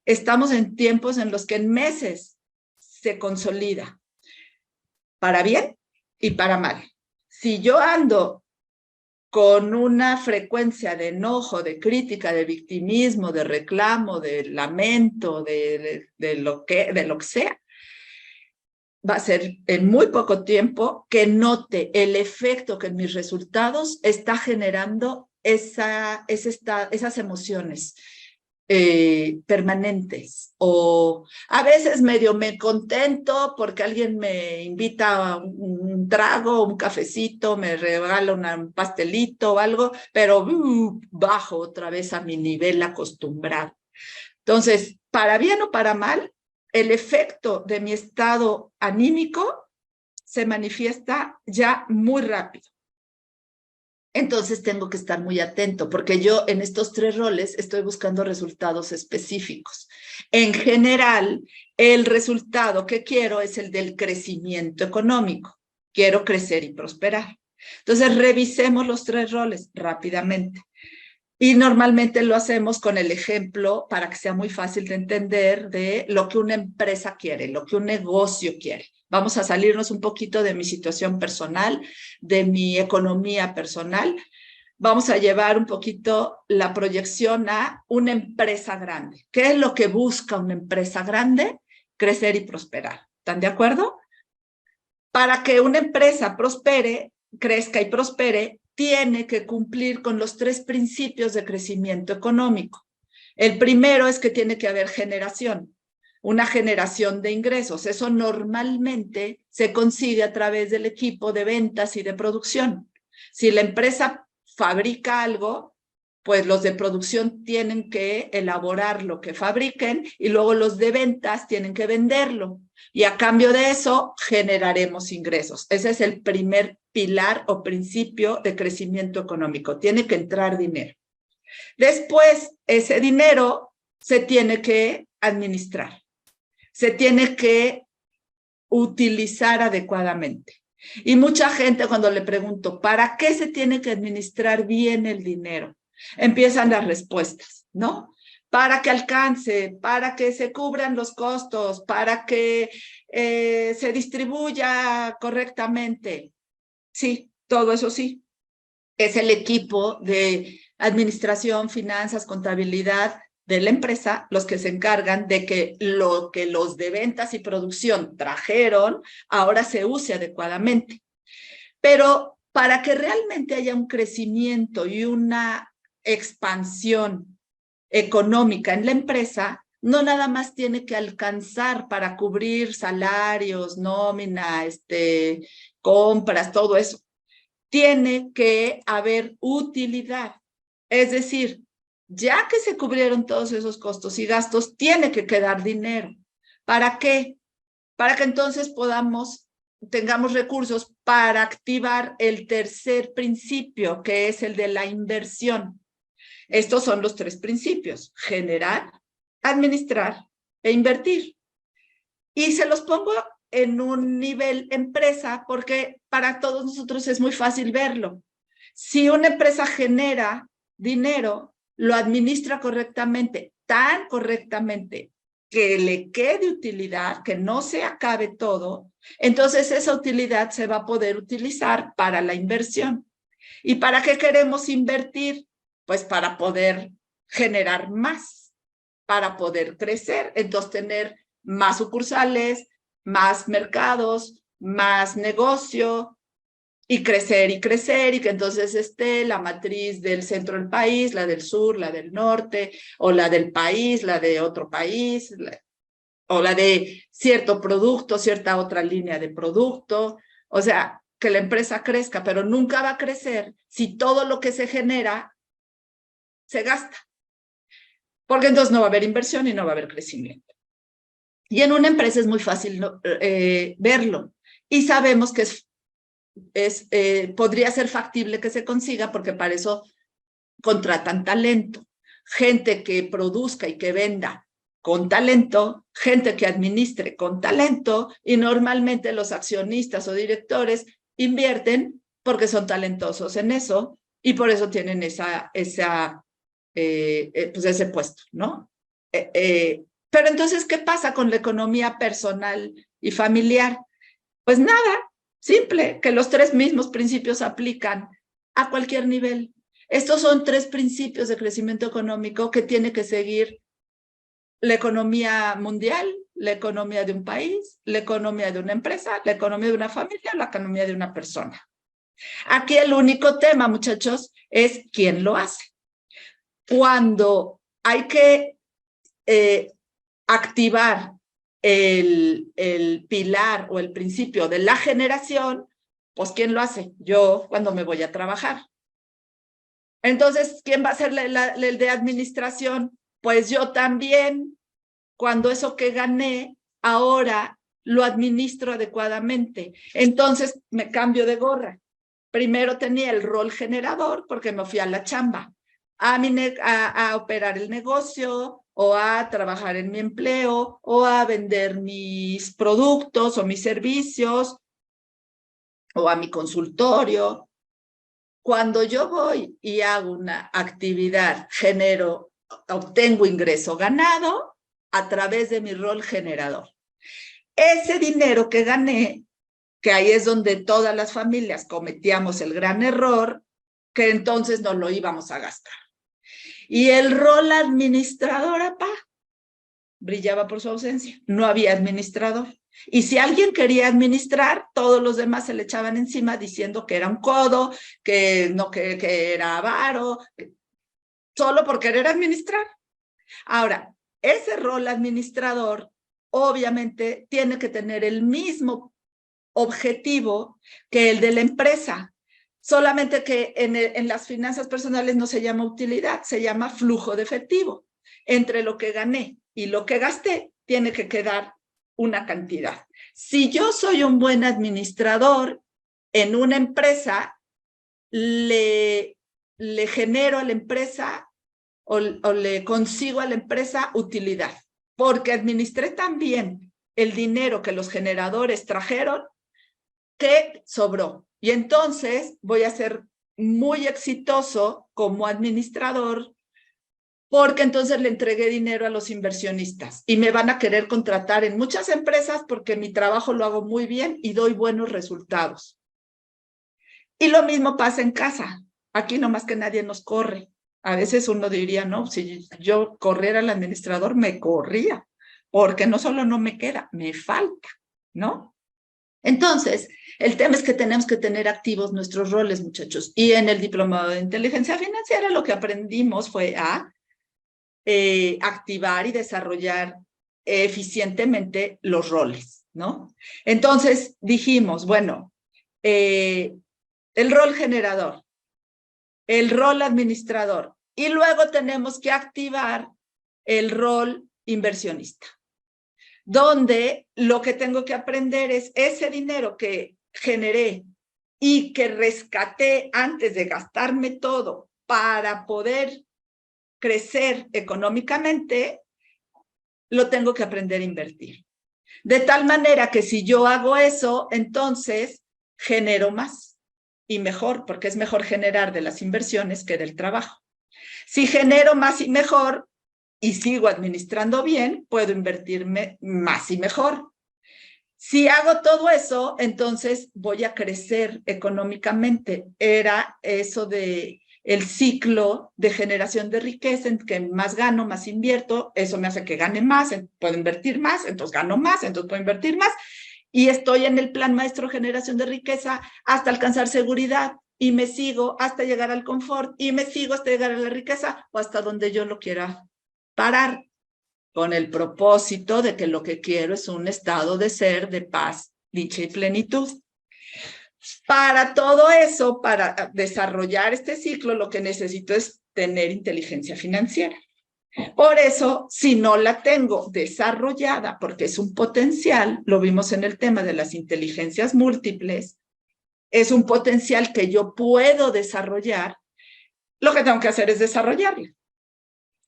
S1: estamos en tiempos en los que en meses se consolida, para bien y para mal. Si yo ando con una frecuencia de enojo, de crítica, de victimismo, de reclamo, de lamento, de lo que sea, va a ser en muy poco tiempo que note el efecto que en mis resultados está generando esas emociones permanentes. O a veces medio me contento porque alguien me invita a un trago, un cafecito, me regala un pastelito o algo, pero bajo otra vez a mi nivel acostumbrado. Entonces, para bien o para mal, el efecto de mi estado anímico se manifiesta ya muy rápido. Entonces tengo que estar muy atento porque yo en estos 3 roles estoy buscando resultados específicos. En general, el resultado que quiero es el del crecimiento económico. Quiero crecer y prosperar. Entonces, revisemos los 3 roles rápidamente. Y normalmente lo hacemos con el ejemplo para que sea muy fácil de entender de lo que una empresa quiere, lo que un negocio quiere. Vamos a salirnos un poquito de mi situación personal, de mi economía personal. Vamos a llevar un poquito la proyección a una empresa grande. ¿Qué es lo que busca una empresa grande? Crecer y prosperar. ¿Están de acuerdo? Para que una empresa prospere, crezca y prospere, tiene que cumplir con los 3 principios de crecimiento económico. El primero es que tiene que haber generación, una generación de ingresos. Eso normalmente se consigue a través del equipo de ventas y de producción. Si la empresa fabrica algo, pues los de producción tienen que elaborar lo que fabriquen y luego los de ventas tienen que venderlo. Y a cambio de eso generaremos ingresos. Ese es el primer pilar o principio de crecimiento económico. Tiene que entrar dinero. Después, ese dinero se tiene que administrar. Se tiene que utilizar adecuadamente. Y mucha gente cuando le pregunto, ¿para qué se tiene que administrar bien el dinero? Empiezan las respuestas, ¿no? Para que alcance, para que se cubran los costos, para que se distribuya correctamente. Sí, todo eso sí. Es el equipo de administración, finanzas, contabilidad de la empresa los que se encargan de que lo que los de ventas y producción trajeron ahora se use adecuadamente. Pero para que realmente haya un crecimiento y una expansión económica en la empresa, no nada más tiene que alcanzar para cubrir salarios, nómina, compras, todo eso. Tiene que haber utilidad. Es decir, ya que se cubrieron todos esos costos y gastos, tiene que quedar dinero. ¿Para qué? Para que entonces tengamos recursos para activar el tercer principio, que es el de la inversión. Estos son los 3 principios: generar, administrar e invertir. Y se los pongo en un nivel empresa porque para todos nosotros es muy fácil verlo. Si una empresa genera dinero, lo administra correctamente, tan correctamente que le quede utilidad, que no se acabe todo, entonces esa utilidad se va a poder utilizar para la inversión. ¿Y para qué queremos invertir? Pues para poder generar más, para poder crecer, entonces tener más sucursales, más mercados, más negocio, y crecer, y que entonces esté la matriz del centro del país, la del sur, la del norte, o la del país, la de otro país, o la de cierto producto, cierta otra línea de producto. O sea, que la empresa crezca, pero nunca va a crecer si todo lo que se genera se gasta. Porque entonces no va a haber inversión y no va a haber crecimiento. Y en una empresa es muy fácil verlo. Y sabemos que podría ser factible que se consiga porque para eso contratan talento. Gente que produzca y que venda con talento, gente que administre con talento, y normalmente los accionistas o directores invierten porque son talentosos en eso y por eso tienen pues ese puesto, ¿no? Pero entonces, ¿qué pasa con la economía personal y familiar? Pues nada, simple, que los 3 mismos principios aplican a cualquier nivel. Estos son 3 principios de crecimiento económico que tiene que seguir la economía mundial, la economía de un país, la economía de una empresa, la economía de una familia, la economía de una persona. Aquí el único tema, muchachos, es quién lo hace. Cuando hay que activar el pilar o el principio de la generación, pues ¿quién lo hace? Yo cuando me voy a trabajar. Entonces, ¿quién va a ser el de administración? Pues yo también, cuando eso que gané, ahora lo administro adecuadamente. Entonces, me cambio de gorra. Primero tenía el rol generador porque me fui a la chamba, a operar el negocio o a trabajar en mi empleo o a vender mis productos o mis servicios o a mi consultorio Cuando yo voy y hago una actividad, obtengo ingreso ganado a través de mi rol generador. Ese dinero que gané, que ahí es donde todas las familias cometíamos el gran error, que entonces no lo íbamos a gastar. Y el rol administrador, brillaba por su ausencia. No había administrador. Y si alguien quería administrar, todos los demás se le echaban encima diciendo que era un codo, que era avaro, solo por querer administrar. Ahora, ese rol administrador obviamente tiene que tener el mismo objetivo que el de la empresa, solamente que en las finanzas personales no se llama utilidad, se llama flujo de efectivo. Entre lo que gané y lo que gasté, tiene que quedar una cantidad. Si yo soy un buen administrador en una empresa, le genero a la empresa o le consigo a la empresa utilidad, porque administré también el dinero que los generadores trajeron, que sobró. Y entonces voy a ser muy exitoso como administrador, porque entonces le entregué dinero a los inversionistas y me van a querer contratar en muchas empresas porque mi trabajo lo hago muy bien y doy buenos resultados. Y lo mismo pasa en casa. Aquí nomás que nadie nos corre. A veces uno diría, no, si yo corriera al administrador, me corría, porque no solo no me queda, me falta, ¿no? Entonces, el tema es que tenemos que tener activos nuestros roles, muchachos. Y en el diplomado de inteligencia financiera lo que aprendimos fue a activar y desarrollar eficientemente los roles, ¿no? Entonces dijimos, bueno, el rol generador, el rol administrador, y luego tenemos que activar el rol inversionista, donde lo que tengo que aprender es ese dinero que generé y que rescaté antes de gastarme todo para poder crecer económicamente, lo tengo que aprender a invertir. De tal manera que si yo hago eso, entonces genero más y mejor, porque es mejor generar de las inversiones que del trabajo. Si genero más y mejor y sigo administrando bien, puedo invertirme más y mejor. Si hago todo eso, entonces voy a crecer económicamente. Era eso de el ciclo de generación de riqueza, en que más gano, más invierto, eso me hace que gane más, puedo invertir más, entonces gano más, entonces puedo invertir más, y estoy en el plan maestro generación de riqueza hasta alcanzar seguridad, y me sigo hasta llegar al confort, y me sigo hasta llegar a la riqueza, o hasta donde yo lo quiera parar, con el propósito de que lo que quiero es un estado de ser, de paz, dicha y plenitud. Para todo eso, para desarrollar este ciclo, lo que necesito es tener inteligencia financiera. Por eso, si no la tengo desarrollada, porque es un potencial, lo vimos en el tema de las inteligencias múltiples, es un potencial que yo puedo desarrollar, lo que tengo que hacer es desarrollarlo.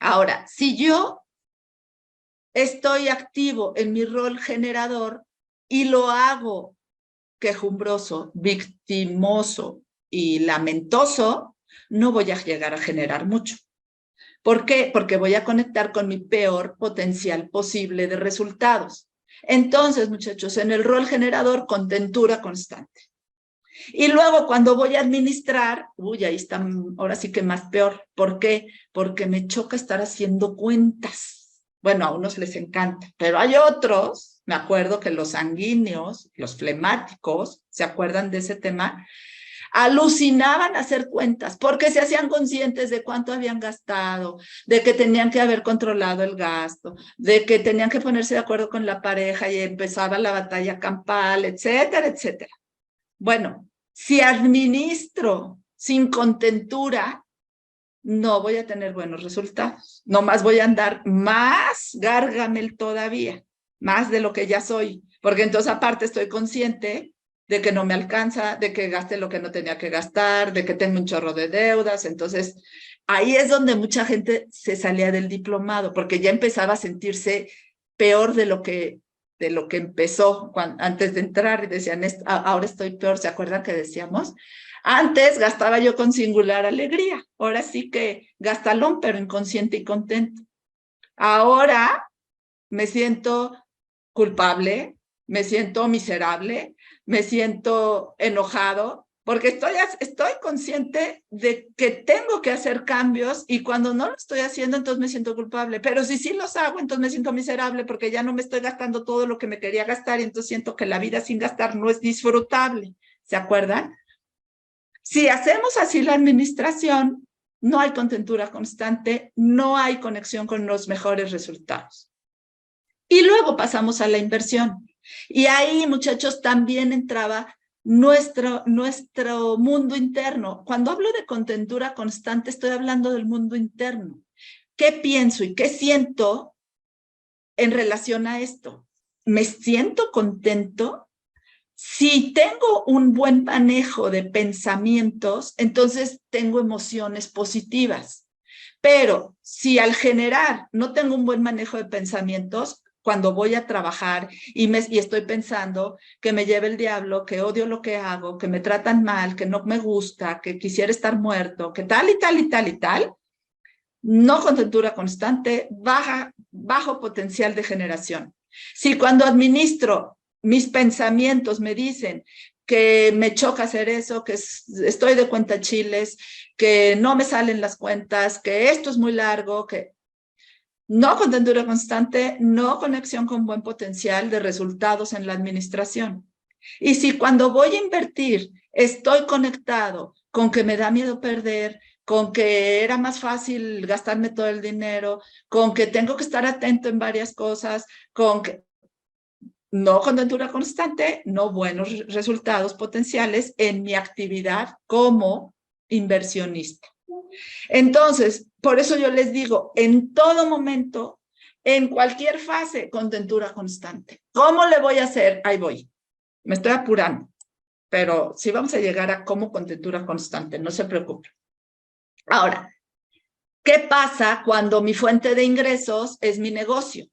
S1: Ahora, si yo estoy activo en mi rol generador y lo hago quejumbroso, victimoso y lamentoso, no voy a llegar a generar mucho. ¿Por qué? Porque voy a conectar con mi peor potencial posible de resultados. Entonces, muchachos, en el rol generador, contentura constante. Y luego cuando voy a administrar, ahí está, ahora sí que más peor. ¿Por qué? Porque me choca estar haciendo cuentas. Bueno, a unos les encanta, pero hay otros, me acuerdo que los sanguíneos, los flemáticos, ¿se acuerdan de ese tema? Alucinaban hacer cuentas porque se hacían conscientes de cuánto habían gastado, de que tenían que haber controlado el gasto, de que tenían que ponerse de acuerdo con la pareja y empezaba la batalla campal, etcétera, etcétera. Bueno, si administro sin contentura, no voy a tener buenos resultados. Nomás voy a andar más gárgamel todavía, más de lo que ya soy, porque entonces aparte estoy consciente de que no me alcanza, de que gaste lo que no tenía que gastar, de que tengo un chorro de deudas. Entonces, ahí es donde mucha gente se salía del diplomado, porque ya empezaba a sentirse peor de lo que empezó antes de entrar, y decían, ahora estoy peor. ¿Se acuerdan que decíamos? Antes gastaba yo con singular alegría, ahora sí que gastalón, pero inconsciente y contento. Ahora me siento culpable, me siento miserable, me siento enojado, porque estoy consciente de que tengo que hacer cambios y cuando no lo estoy haciendo, entonces me siento culpable. Pero si sí los hago, entonces me siento miserable porque ya no me estoy gastando todo lo que me quería gastar y entonces siento que la vida sin gastar no es disfrutable. ¿Se acuerdan? Si hacemos así la administración, no hay contentura constante, no hay conexión con los mejores resultados. Y luego pasamos a la inversión. Y ahí, muchachos, también entraba nuestro mundo interno. Cuando hablo de contentura constante, estoy hablando del mundo interno. ¿Qué pienso y qué siento en relación a esto? ¿Me siento contento? Si tengo un buen manejo de pensamientos, entonces tengo emociones positivas. Pero si al generar no tengo un buen manejo de pensamientos, cuando voy a trabajar y estoy pensando que me lleve el diablo, que odio lo que hago, que me tratan mal, que no me gusta, que quisiera estar muerto, que tal y tal y tal y tal, no contentura constante, bajo potencial de generación. Si cuando administro mis pensamientos me dicen que me choca hacer eso, que estoy de cuentachiles, que no me salen las cuentas, que esto es muy largo, que no contentura constante, no conexión con buen potencial de resultados en la administración. Y si cuando voy a invertir estoy conectado con que me da miedo perder, con que era más fácil gastarme todo el dinero, con que tengo que estar atento en varias cosas, con que no contentura constante, no buenos resultados potenciales en mi actividad como inversionista. Entonces, por eso yo les digo, en todo momento, en cualquier fase, contentura constante. ¿Cómo le voy a hacer? Ahí voy. Me estoy apurando, pero sí vamos a llegar a cómo contentura constante, no se preocupe. Ahora, ¿qué pasa cuando mi fuente de ingresos es mi negocio?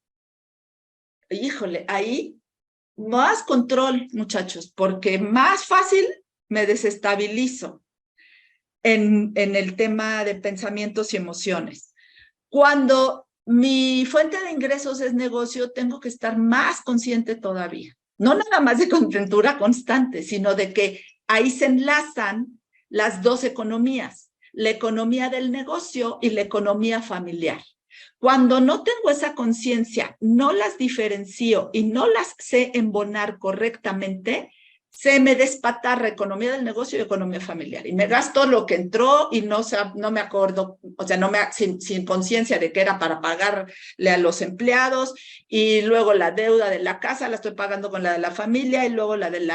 S1: Híjole, ahí más control, muchachos, porque más fácil me desestabilizo en el tema de pensamientos y emociones. Cuando mi fuente de ingresos es negocio, tengo que estar más consciente todavía. No nada más de contentura constante, sino de que ahí se enlazan las dos economías, la economía del negocio y la economía familiar. Cuando no tengo esa conciencia, no las diferencio y no las sé embonar correctamente, se me despatarra economía del negocio y economía familiar. Y me gasto lo que entró y no me acuerdo, o sea, sin conciencia de que era para pagarle a los empleados, y luego la deuda de la casa la estoy pagando con la de la familia, y luego la del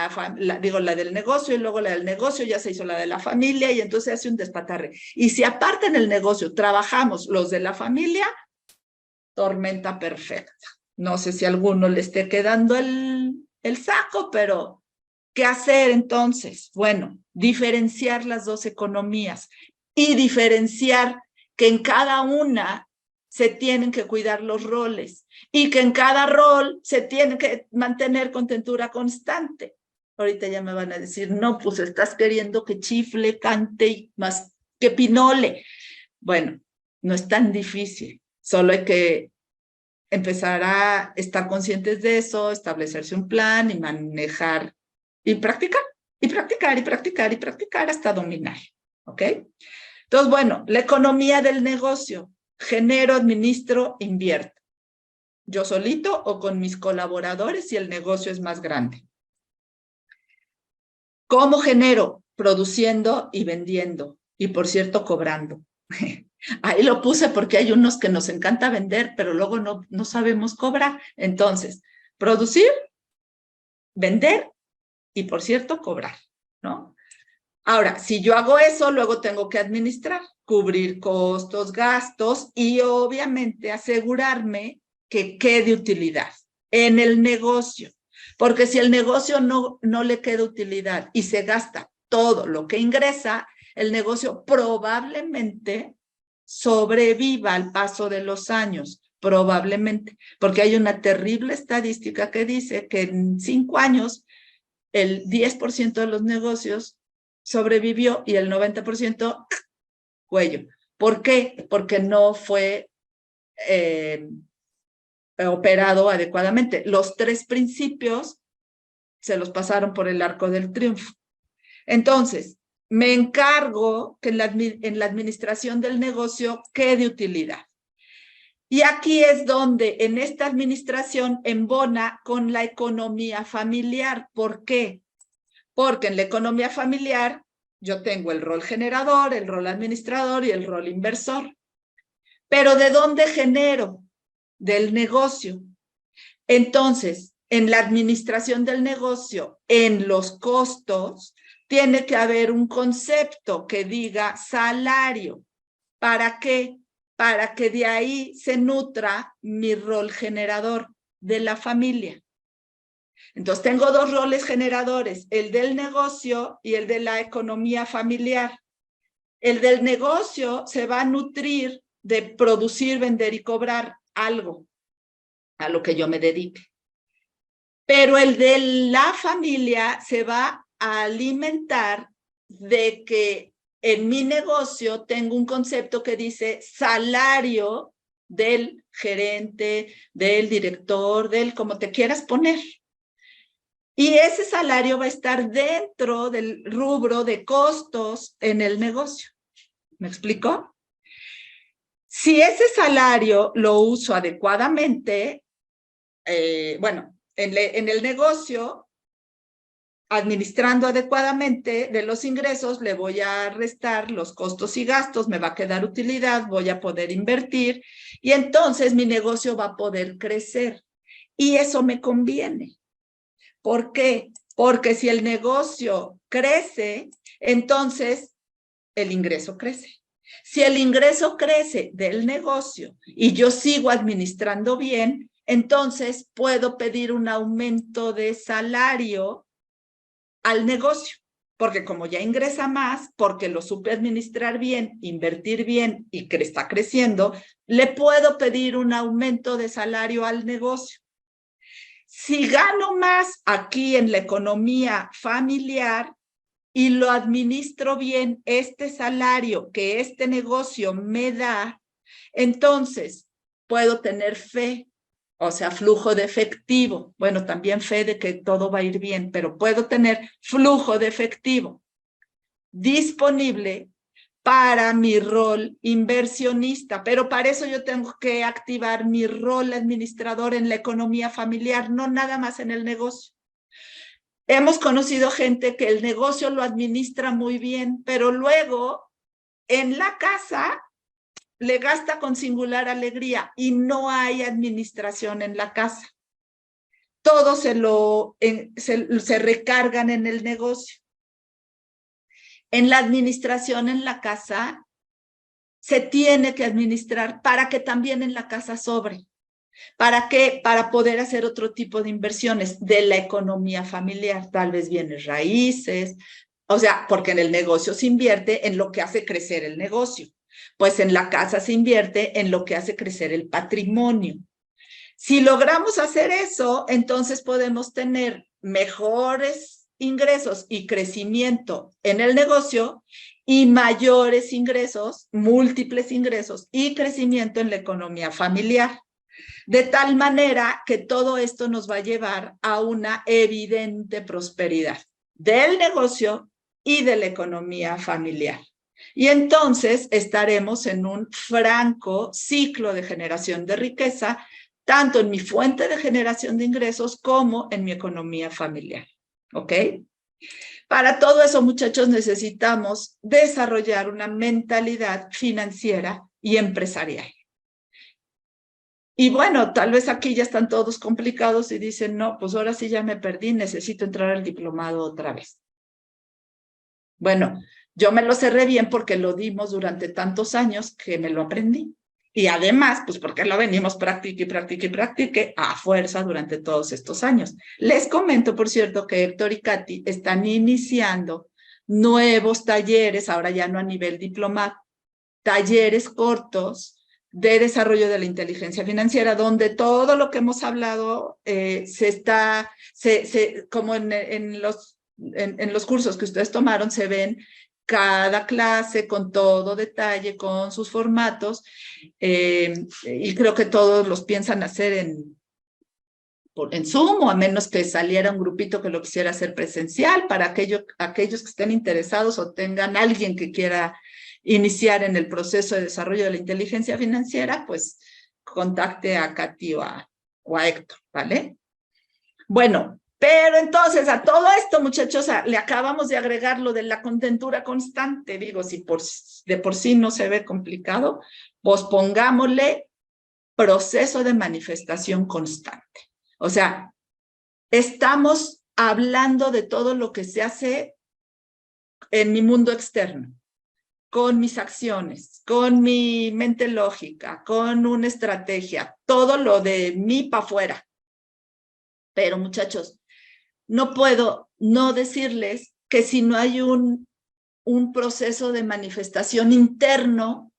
S1: negocio, y luego la del negocio ya se hizo la de la familia, y entonces hace un despatarre. Y si aparte en el negocio trabajamos los de la familia, tormenta perfecta. No sé si a alguno le esté quedando el saco, pero ¿qué hacer entonces? Bueno, diferenciar las dos economías y diferenciar que en cada una se tienen que cuidar los roles y que en cada rol se tiene que mantener contentura constante. Ahorita ya me van a decir, no, pues estás queriendo que chifle, cante y más que pinole. Bueno, no es tan difícil, solo hay que empezar a estar conscientes de eso, establecerse un plan y manejar y practicar, y practicar, y practicar, y practicar hasta dominar, ¿ok? Entonces, bueno, la economía del negocio, genero, administro, invierto. Yo solito o con mis colaboradores si el negocio es más grande. ¿Cómo genero? Produciendo y vendiendo, y por cierto, cobrando. Ahí lo puse porque hay unos que nos encanta vender, pero luego no sabemos cobrar. Entonces, producir, vender y, por cierto, cobrar, ¿no? Ahora, si yo hago eso, luego tengo que administrar, cubrir costos, gastos y obviamente asegurarme que quede utilidad en el negocio. Porque si el negocio no le queda utilidad y se gasta todo lo que ingresa, el negocio probablemente sobreviva al paso de los años, probablemente, porque hay una terrible estadística que dice que en 5 años el 10% de los negocios sobrevivió y el 90% cuello. ¿Por qué? Porque no fue operado adecuadamente. Los 3 principios se los pasaron por el arco del triunfo. Entonces, me encargo que en la administración del negocio quede utilidad. Y aquí es donde en esta administración embona con la economía familiar. ¿Por qué? Porque en la economía familiar yo tengo el rol generador, el rol administrador y el rol inversor. Pero ¿de dónde genero? Del negocio. Entonces, en la administración del negocio, en los costos, tiene que haber un concepto que diga salario. ¿Para qué? Para que de ahí se nutra mi rol generador de la familia. Entonces, tengo 2 roles generadores, el del negocio y el de la economía familiar. El del negocio se va a nutrir de producir, vender y cobrar algo a lo que yo me dedique. Pero el de la familia se va a alimentar de que en mi negocio tengo un concepto que dice salario del gerente, del director, del como te quieras poner. Y ese salario va a estar dentro del rubro de costos en el negocio. ¿Me explico? Si ese salario lo uso adecuadamente, bueno, en el negocio, administrando adecuadamente de los ingresos, le voy a restar los costos y gastos, me va a quedar utilidad, voy a poder invertir y entonces mi negocio va a poder crecer. Y eso me conviene. ¿Por qué? Porque si el negocio crece, entonces el ingreso crece. Si el ingreso crece del negocio y yo sigo administrando bien, entonces puedo pedir un aumento de salario al negocio, porque como ya ingresa más, porque lo supe administrar bien, invertir bien y que está creciendo, le puedo pedir un aumento de salario al negocio. Si gano más aquí en la economía familiar y lo administro bien, este salario que este negocio me da, entonces puedo tener fe, o sea, flujo de efectivo. Bueno, también fe de que todo va a ir bien, pero puedo tener flujo de efectivo disponible para mi rol inversionista, pero para eso yo tengo que activar mi rol administrador en la economía familiar, no nada más en el negocio. Hemos conocido gente que el negocio lo administra muy bien, pero luego en la casa le gasta con singular alegría y no hay administración en la casa. Todo se recargan en el negocio. En la administración en la casa se tiene que administrar para que también en la casa sobre. ¿Para qué? Para poder hacer otro tipo de inversiones de la economía familiar, tal vez bienes raíces, o sea, porque en el negocio se invierte en lo que hace crecer el negocio. Pues en la casa se invierte en lo que hace crecer el patrimonio. Si logramos hacer eso, entonces podemos tener mejores ingresos y crecimiento en el negocio y mayores ingresos, múltiples ingresos y crecimiento en la economía familiar. De tal manera que todo esto nos va a llevar a una evidente prosperidad del negocio y de la economía familiar. Y entonces estaremos en un franco ciclo de generación de riqueza, tanto en mi fuente de generación de ingresos como en mi economía familiar. ¿Ok? Para todo eso, muchachos, necesitamos desarrollar una mentalidad financiera y empresarial. Y bueno, tal vez aquí ya están todos complicados y dicen, no, pues ahora sí ya me perdí, necesito entrar al diplomado otra vez. Bueno, yo me lo cerré bien porque lo dimos durante tantos años que me lo aprendí. Y además, pues porque lo venimos practique a fuerza durante todos estos años. Les comento, por cierto, que Héctor y Katy están iniciando nuevos talleres, ahora ya no a nivel diplomado, talleres cortos de desarrollo de la inteligencia financiera, donde todo lo que hemos hablado como en los en los cursos que ustedes tomaron se ven cada clase con todo detalle, con sus formatos, y creo que todos los piensan hacer en Zoom, o a menos que saliera un grupito que lo quisiera hacer presencial, para aquellos que estén interesados o tengan alguien que quiera iniciar en el proceso de desarrollo de la inteligencia financiera, pues contacte a Katy o a Héctor, ¿vale? Bueno, pero entonces a todo esto, muchachos, le acabamos de agregar lo de la contentura constante. Digo, si de por sí no se ve complicado, pues pongámosle proceso de manifestación constante. O sea, estamos hablando de todo lo que se hace en mi mundo externo, con mis acciones, con mi mente lógica, con una estrategia, todo lo de mí para afuera. Pero, muchachos, no puedo no decirles que si no hay un proceso de manifestación interno,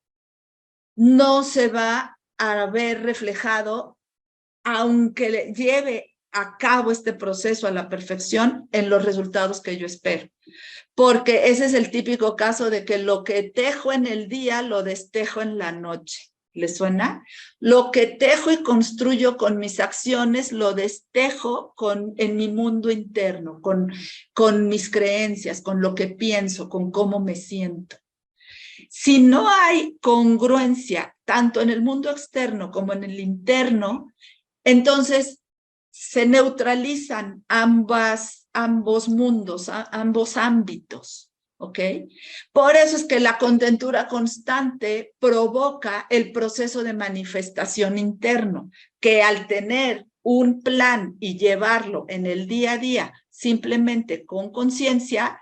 S1: no se va a ver reflejado, aunque lleve a cabo este proceso a la perfección, en los resultados que yo espero. Porque ese es el típico caso de que lo que tejo en el día lo destejo en la noche. ¿Les suena? Lo que tejo y construyo con mis acciones lo destejo en mi mundo interno, con mis creencias, con lo que pienso, con cómo me siento. Si no hay congruencia tanto en el mundo externo como en el interno, entonces se neutralizan ambos mundos, ambos ámbitos, ¿ok? Por eso es que la contentura constante provoca el proceso de manifestación interno, que al tener un plan y llevarlo en el día a día simplemente con conciencia,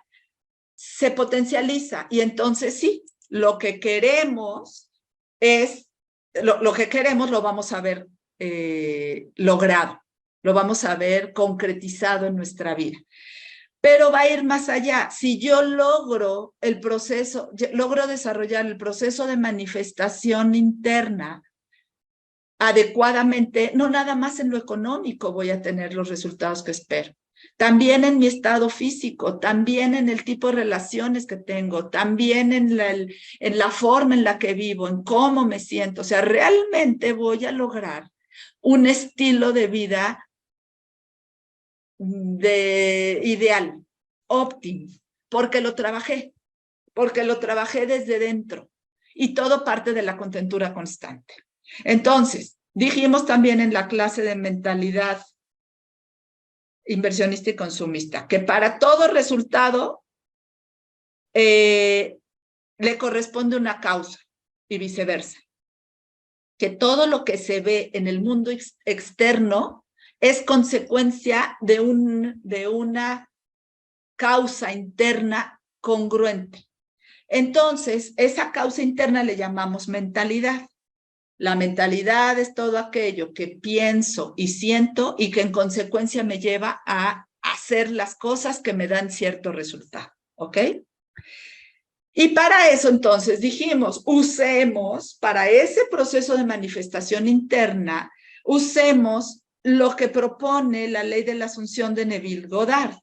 S1: se potencializa. Y entonces sí, lo que queremos lo vamos a ver logrado, lo vamos a ver concretizado en nuestra vida. Pero va a ir más allá. Si yo logro desarrollar el proceso de manifestación interna adecuadamente, no nada más en lo económico voy a tener los resultados que espero. También en mi estado físico, también en el tipo de relaciones que tengo, también en la forma en la que vivo, en cómo me siento. O sea, realmente voy a lograr un estilo de vida ideal, óptimo, porque lo trabajé desde dentro, y todo parte de la contentura constante. Entonces, dijimos también en la clase de mentalidad inversionista y consumista que para todo resultado le corresponde una causa y viceversa. Que todo lo que se ve en el mundo externo es consecuencia de una causa interna congruente. Entonces, esa causa interna le llamamos mentalidad. La mentalidad es todo aquello que pienso y siento y que en consecuencia me lleva a hacer las cosas que me dan cierto resultado, ¿ok? Y para eso entonces dijimos, usemos, para ese proceso de manifestación interna, usemos lo que propone la ley de la asunción de Neville Goddard,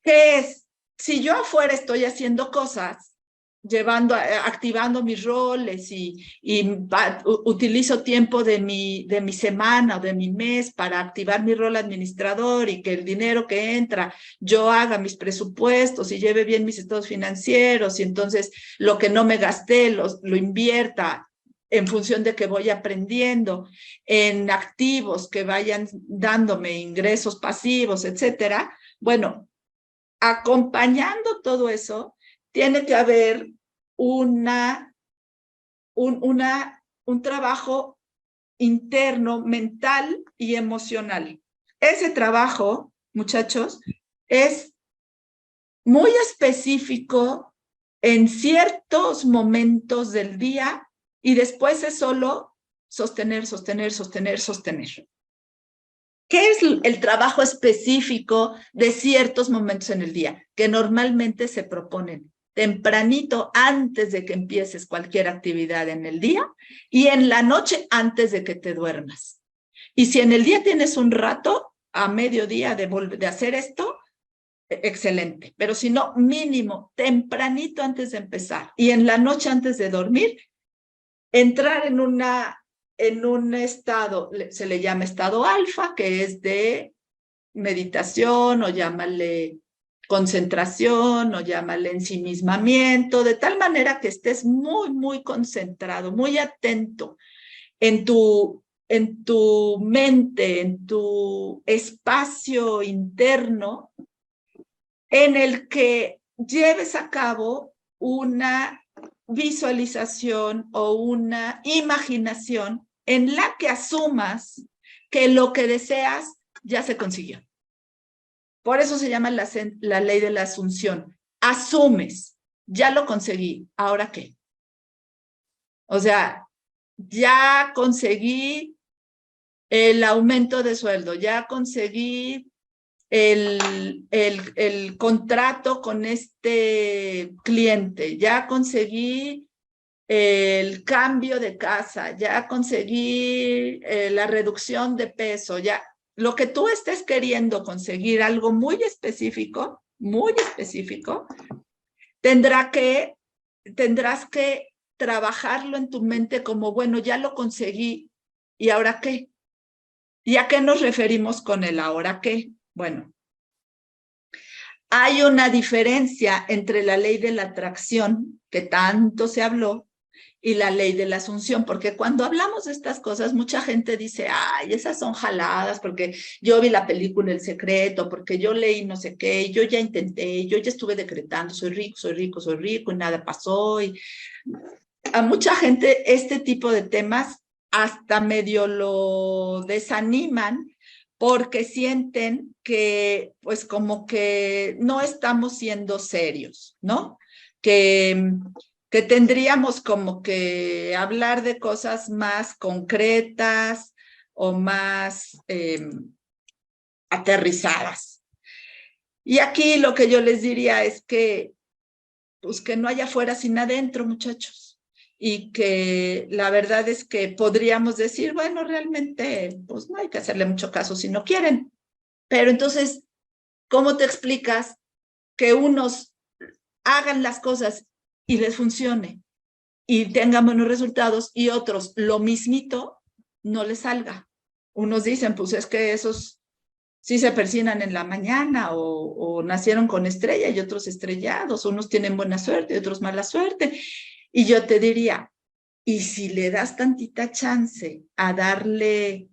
S1: que es, si yo afuera estoy haciendo cosas, activando mis roles y utilizo tiempo de mi semana o de mi mes para activar mi rol administrador, y que el dinero que entra, yo haga mis presupuestos y lleve bien mis estados financieros, y entonces lo que no me gasté lo invierta en función de que voy aprendiendo en activos que vayan dándome ingresos pasivos, etcétera. Bueno, acompañando todo eso, tiene que haber un trabajo interno, mental y emocional. Ese trabajo, muchachos, es muy específico en ciertos momentos del día, y después es solo sostener, sostener, sostener, sostener. ¿Qué es el trabajo específico de ciertos momentos en el día? Que normalmente se proponen tempranito antes de que empieces cualquier actividad en el día, y en la noche antes de que te duermas. Y si en el día tienes un rato a mediodía de hacer esto, excelente. Pero si no, mínimo, tempranito antes de empezar y en la noche antes de dormir, entrar en un estado, se le llama estado alfa, que es de meditación o llámale concentración o llámale ensimismamiento, de tal manera que estés muy, muy concentrado, muy atento en tu mente, en tu espacio interno, en el que lleves a cabo una visualización o una imaginación en la que asumas que lo que deseas ya se consiguió. Por eso se llama la ley de la asunción. Asumes, ya lo conseguí, ¿ahora qué? O sea, ya conseguí el aumento de sueldo, ya conseguí el contrato con este cliente, ya conseguí el cambio de casa, ya conseguí la reducción de peso, ya lo que tú estés queriendo conseguir, algo muy específico, tendrás que trabajarlo en tu mente como, bueno, ya lo conseguí, ¿y ahora qué? ¿Y a qué nos referimos con el ahora qué? Bueno, hay una diferencia entre la ley de la atracción, que tanto se habló, y la ley de la asunción, porque cuando hablamos de estas cosas, mucha gente dice, ay, esas son jaladas, porque yo vi la película El Secreto, porque yo leí no sé qué, yo ya intenté, yo ya estuve decretando, soy rico, soy rico, soy rico, y nada pasó. Y a mucha gente este tipo de temas hasta medio lo desaniman, porque sienten que, pues, como que no estamos siendo serios, ¿no? Que tendríamos como que hablar de cosas más concretas o más aterrizadas. Y aquí lo que yo les diría es que, pues, que no haya afuera sin adentro, muchachos. Y que la verdad es que podríamos decir, bueno, realmente, pues no hay que hacerle mucho caso si no quieren. Pero entonces, ¿cómo te explicas que unos hagan las cosas y les funcione y tengan buenos resultados y otros lo mismito no les salga? Unos dicen, pues es que esos sí se persinan en la mañana o nacieron con estrella y otros estrellados, unos tienen buena suerte y otros mala suerte. Y yo te diría, y si le das tantita chance a darle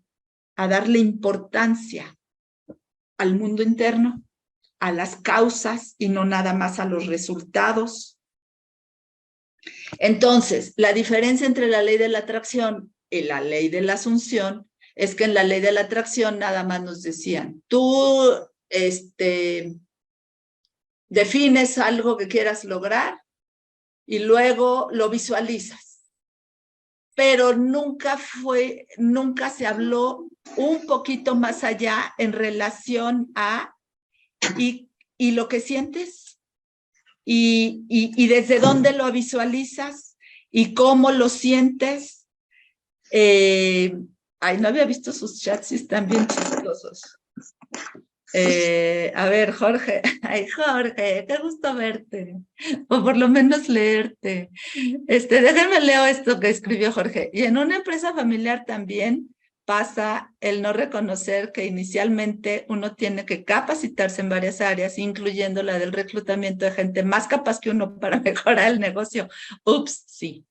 S1: importancia al mundo interno, a las causas y no nada más a los resultados. Entonces, la diferencia entre la ley de la atracción y la ley de la asunción es que en la ley de la atracción nada más nos decían, tú defines algo que quieras lograr y luego lo visualizas. Pero nunca se habló un poquito más allá en relación a y lo que sientes y desde dónde lo visualizas y cómo lo sientes. Ay, no había visto sus chats y están bien chistosos. A ver, Jorge. Ay, Jorge, qué gusto verte. O por lo menos leerte. Déjenme leo esto que escribió Jorge. Y en una empresa familiar también pasa el no reconocer que inicialmente uno tiene que capacitarse en varias áreas, incluyendo la del reclutamiento de gente más capaz que uno para mejorar el negocio. Ups, sí.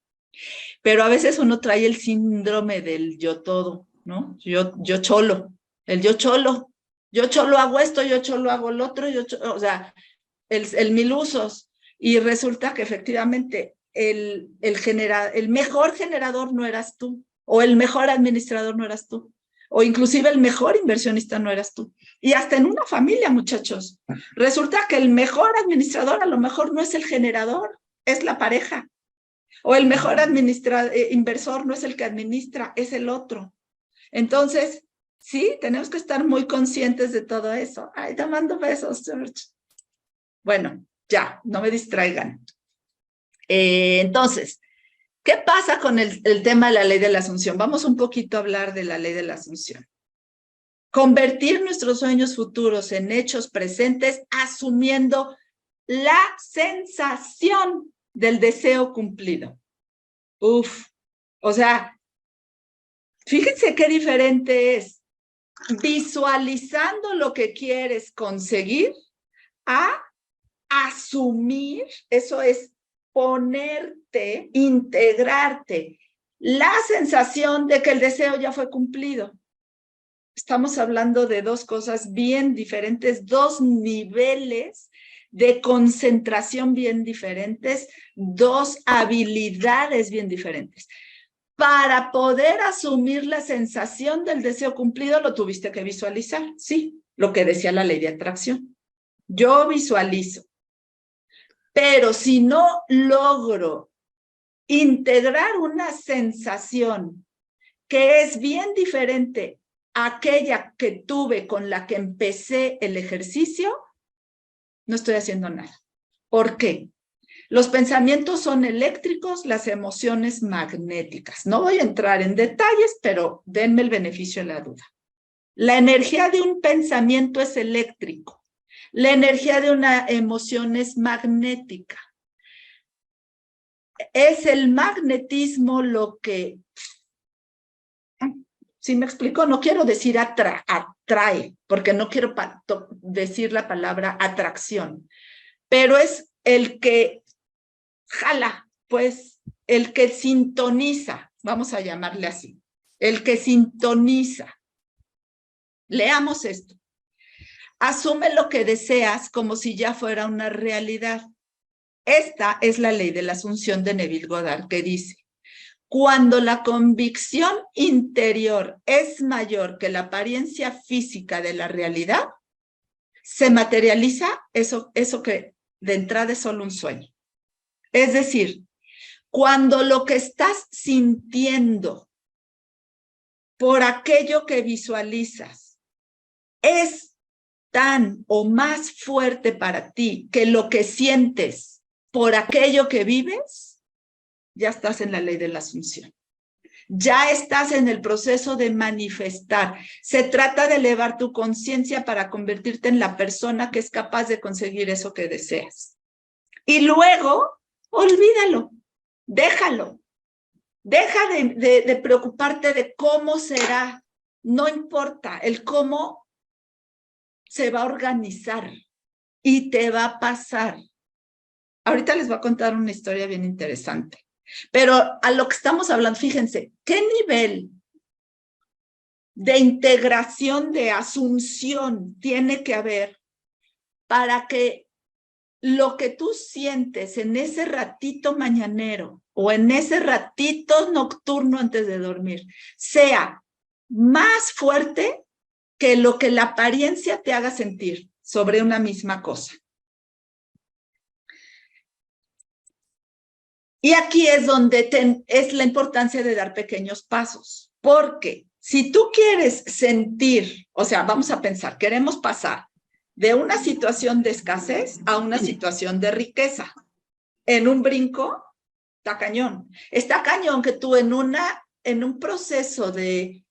S1: Pero a veces uno trae el síndrome del yo todo, ¿no? Yo cholo, el yo cholo. Yo cholo hago esto, yo cholo hago el otro, o sea, el mil usos. Y resulta que efectivamente el mejor generador no eras tú, o el mejor administrador no eras tú, o inclusive el mejor inversionista no eras tú. Y hasta en una familia, muchachos, resulta que el mejor administrador a lo mejor no es el generador, es la pareja. O el mejor inversor no es el que administra, es el otro. Entonces, sí, tenemos que estar muy conscientes de todo eso. Ay, te mando besos, George. Bueno, ya, no me distraigan. Entonces, ¿qué pasa con el tema de la ley de la asunción? Vamos un poquito a hablar de la ley de la asunción. convertir nuestros sueños futuros en hechos presentes, asumiendo la sensación del deseo cumplido. Uf, o sea, fíjense qué diferente es visualizando lo que quieres conseguir a asumir, eso es ponerte, integrarte, la sensación de que el deseo ya fue cumplido. Estamos hablando de dos cosas bien diferentes, dos niveles de concentración bien diferentes, dos habilidades bien diferentes. Para poder asumir la sensación del deseo cumplido, lo tuviste que visualizar, sí, lo que decía la ley de atracción. Yo visualizo, pero si no logro integrar una sensación que es bien diferente a aquella que tuve con la que empecé el ejercicio, no estoy haciendo nada. ¿Por qué? Los pensamientos son eléctricos, las emociones magnéticas. No voy a entrar en detalles, pero denme el beneficio de la duda. La energía de un pensamiento es eléctrico. La energía de una emoción es magnética. Es el magnetismo lo que, ¿sí me explico? No quiero decir atrae, porque no quiero decir la palabra atracción, pero es el que jala, pues, el que sintoniza, vamos a llamarle así, el que sintoniza. Leamos esto. Asume lo que deseas como si ya fuera una realidad. Esta es la ley de la asunción de Neville Goddard, que dice, cuando la convicción interior es mayor que la apariencia física de la realidad, se materializa eso que de entrada es solo un sueño. Es decir, cuando lo que estás sintiendo por aquello que visualizas es tan o más fuerte para ti que lo que sientes por aquello que vives, ya estás en la ley de la asunción. Ya estás en el proceso de manifestar. Se trata de elevar tu conciencia para convertirte en la persona que es capaz de conseguir eso que deseas. Y luego, olvídalo, déjalo. Deja de preocuparte de cómo será. No importa, el cómo se va a organizar y te va a pasar. Ahorita les voy a contar una historia bien interesante. Pero a lo que estamos hablando, fíjense, ¿qué nivel de integración, de asunción tiene que haber para que lo que tú sientes en ese ratito mañanero o en ese ratito nocturno antes de dormir sea más fuerte que lo que la apariencia te haga sentir sobre una misma cosa? Y aquí es donde es la importancia de dar pequeños pasos, porque si tú quieres sentir, o sea, vamos a pensar, queremos pasar de una situación de escasez a una situación de riqueza. En un brinco, está cañón. Está cañón que tú en un proceso de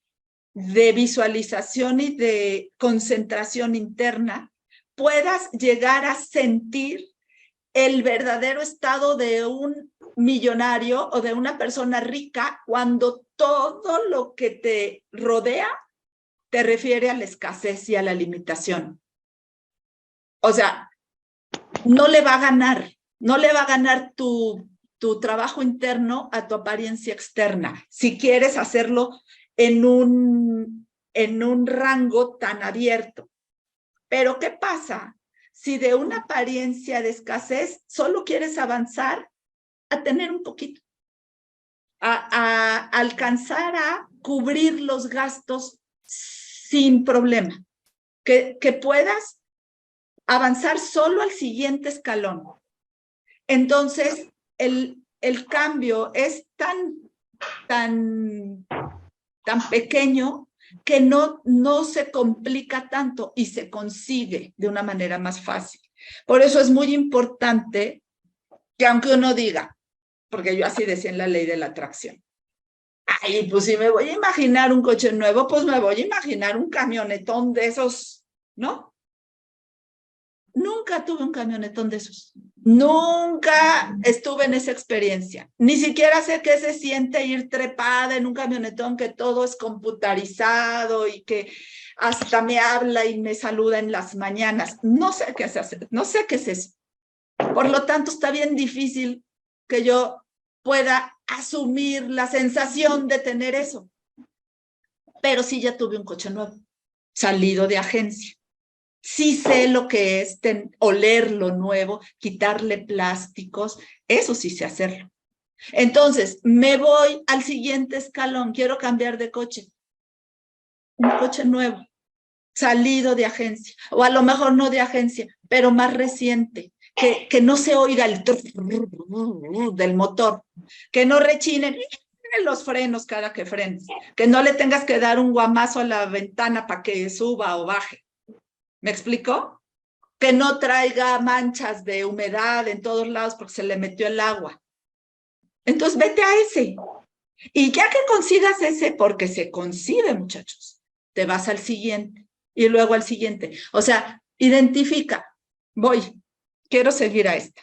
S1: visualización y de concentración interna puedas llegar a sentir el verdadero estado de un millonario o de una persona rica cuando todo lo que te rodea te refiere a la escasez y a la limitación. O sea, no le va a ganar tu trabajo interno a tu apariencia externa, si quieres hacerlo en un rango tan abierto. Pero ¿qué pasa si de una apariencia de escasez solo quieres avanzar a tener un poquito, a alcanzar a cubrir los gastos sin problema, que puedas avanzar solo al siguiente escalón? Entonces, el cambio es tan pequeño que no se complica tanto y se consigue de una manera más fácil. Por eso es muy importante que aunque uno diga, porque yo así decía en la ley de la atracción, Ay, pues si me voy a imaginar un coche nuevo, pues me voy a imaginar un camionetón de esos, ¿no? Nunca tuve un camionetón de esos. Nunca estuve en esa experiencia. Ni siquiera sé qué se siente ir trepada en un camionetón que todo es computarizado y que hasta me habla y me saluda en las mañanas. No sé qué es hacer, no sé qué es eso. Por lo tanto, está bien difícil que yo pueda asumir la sensación de tener eso. Pero sí ya tuve un coche nuevo, salido de agencia. Sí sé lo que es oler lo nuevo, quitarle plásticos, eso sí sé hacerlo. Entonces, me voy al siguiente escalón, quiero cambiar de coche. Un coche nuevo, salido de agencia, o a lo mejor no de agencia, pero más reciente, que no se oiga el del motor, que no rechinen los frenos cada que frenes, que no le tengas que dar un guamazo a la ventana para que suba o baje. ¿Me explicó? Que no traiga manchas de humedad en todos lados porque se le metió el agua. Entonces vete a ese. Y ya que consigas ese, porque se consigue, muchachos, te vas al siguiente y luego al siguiente. O sea, identifica, quiero seguir a esta.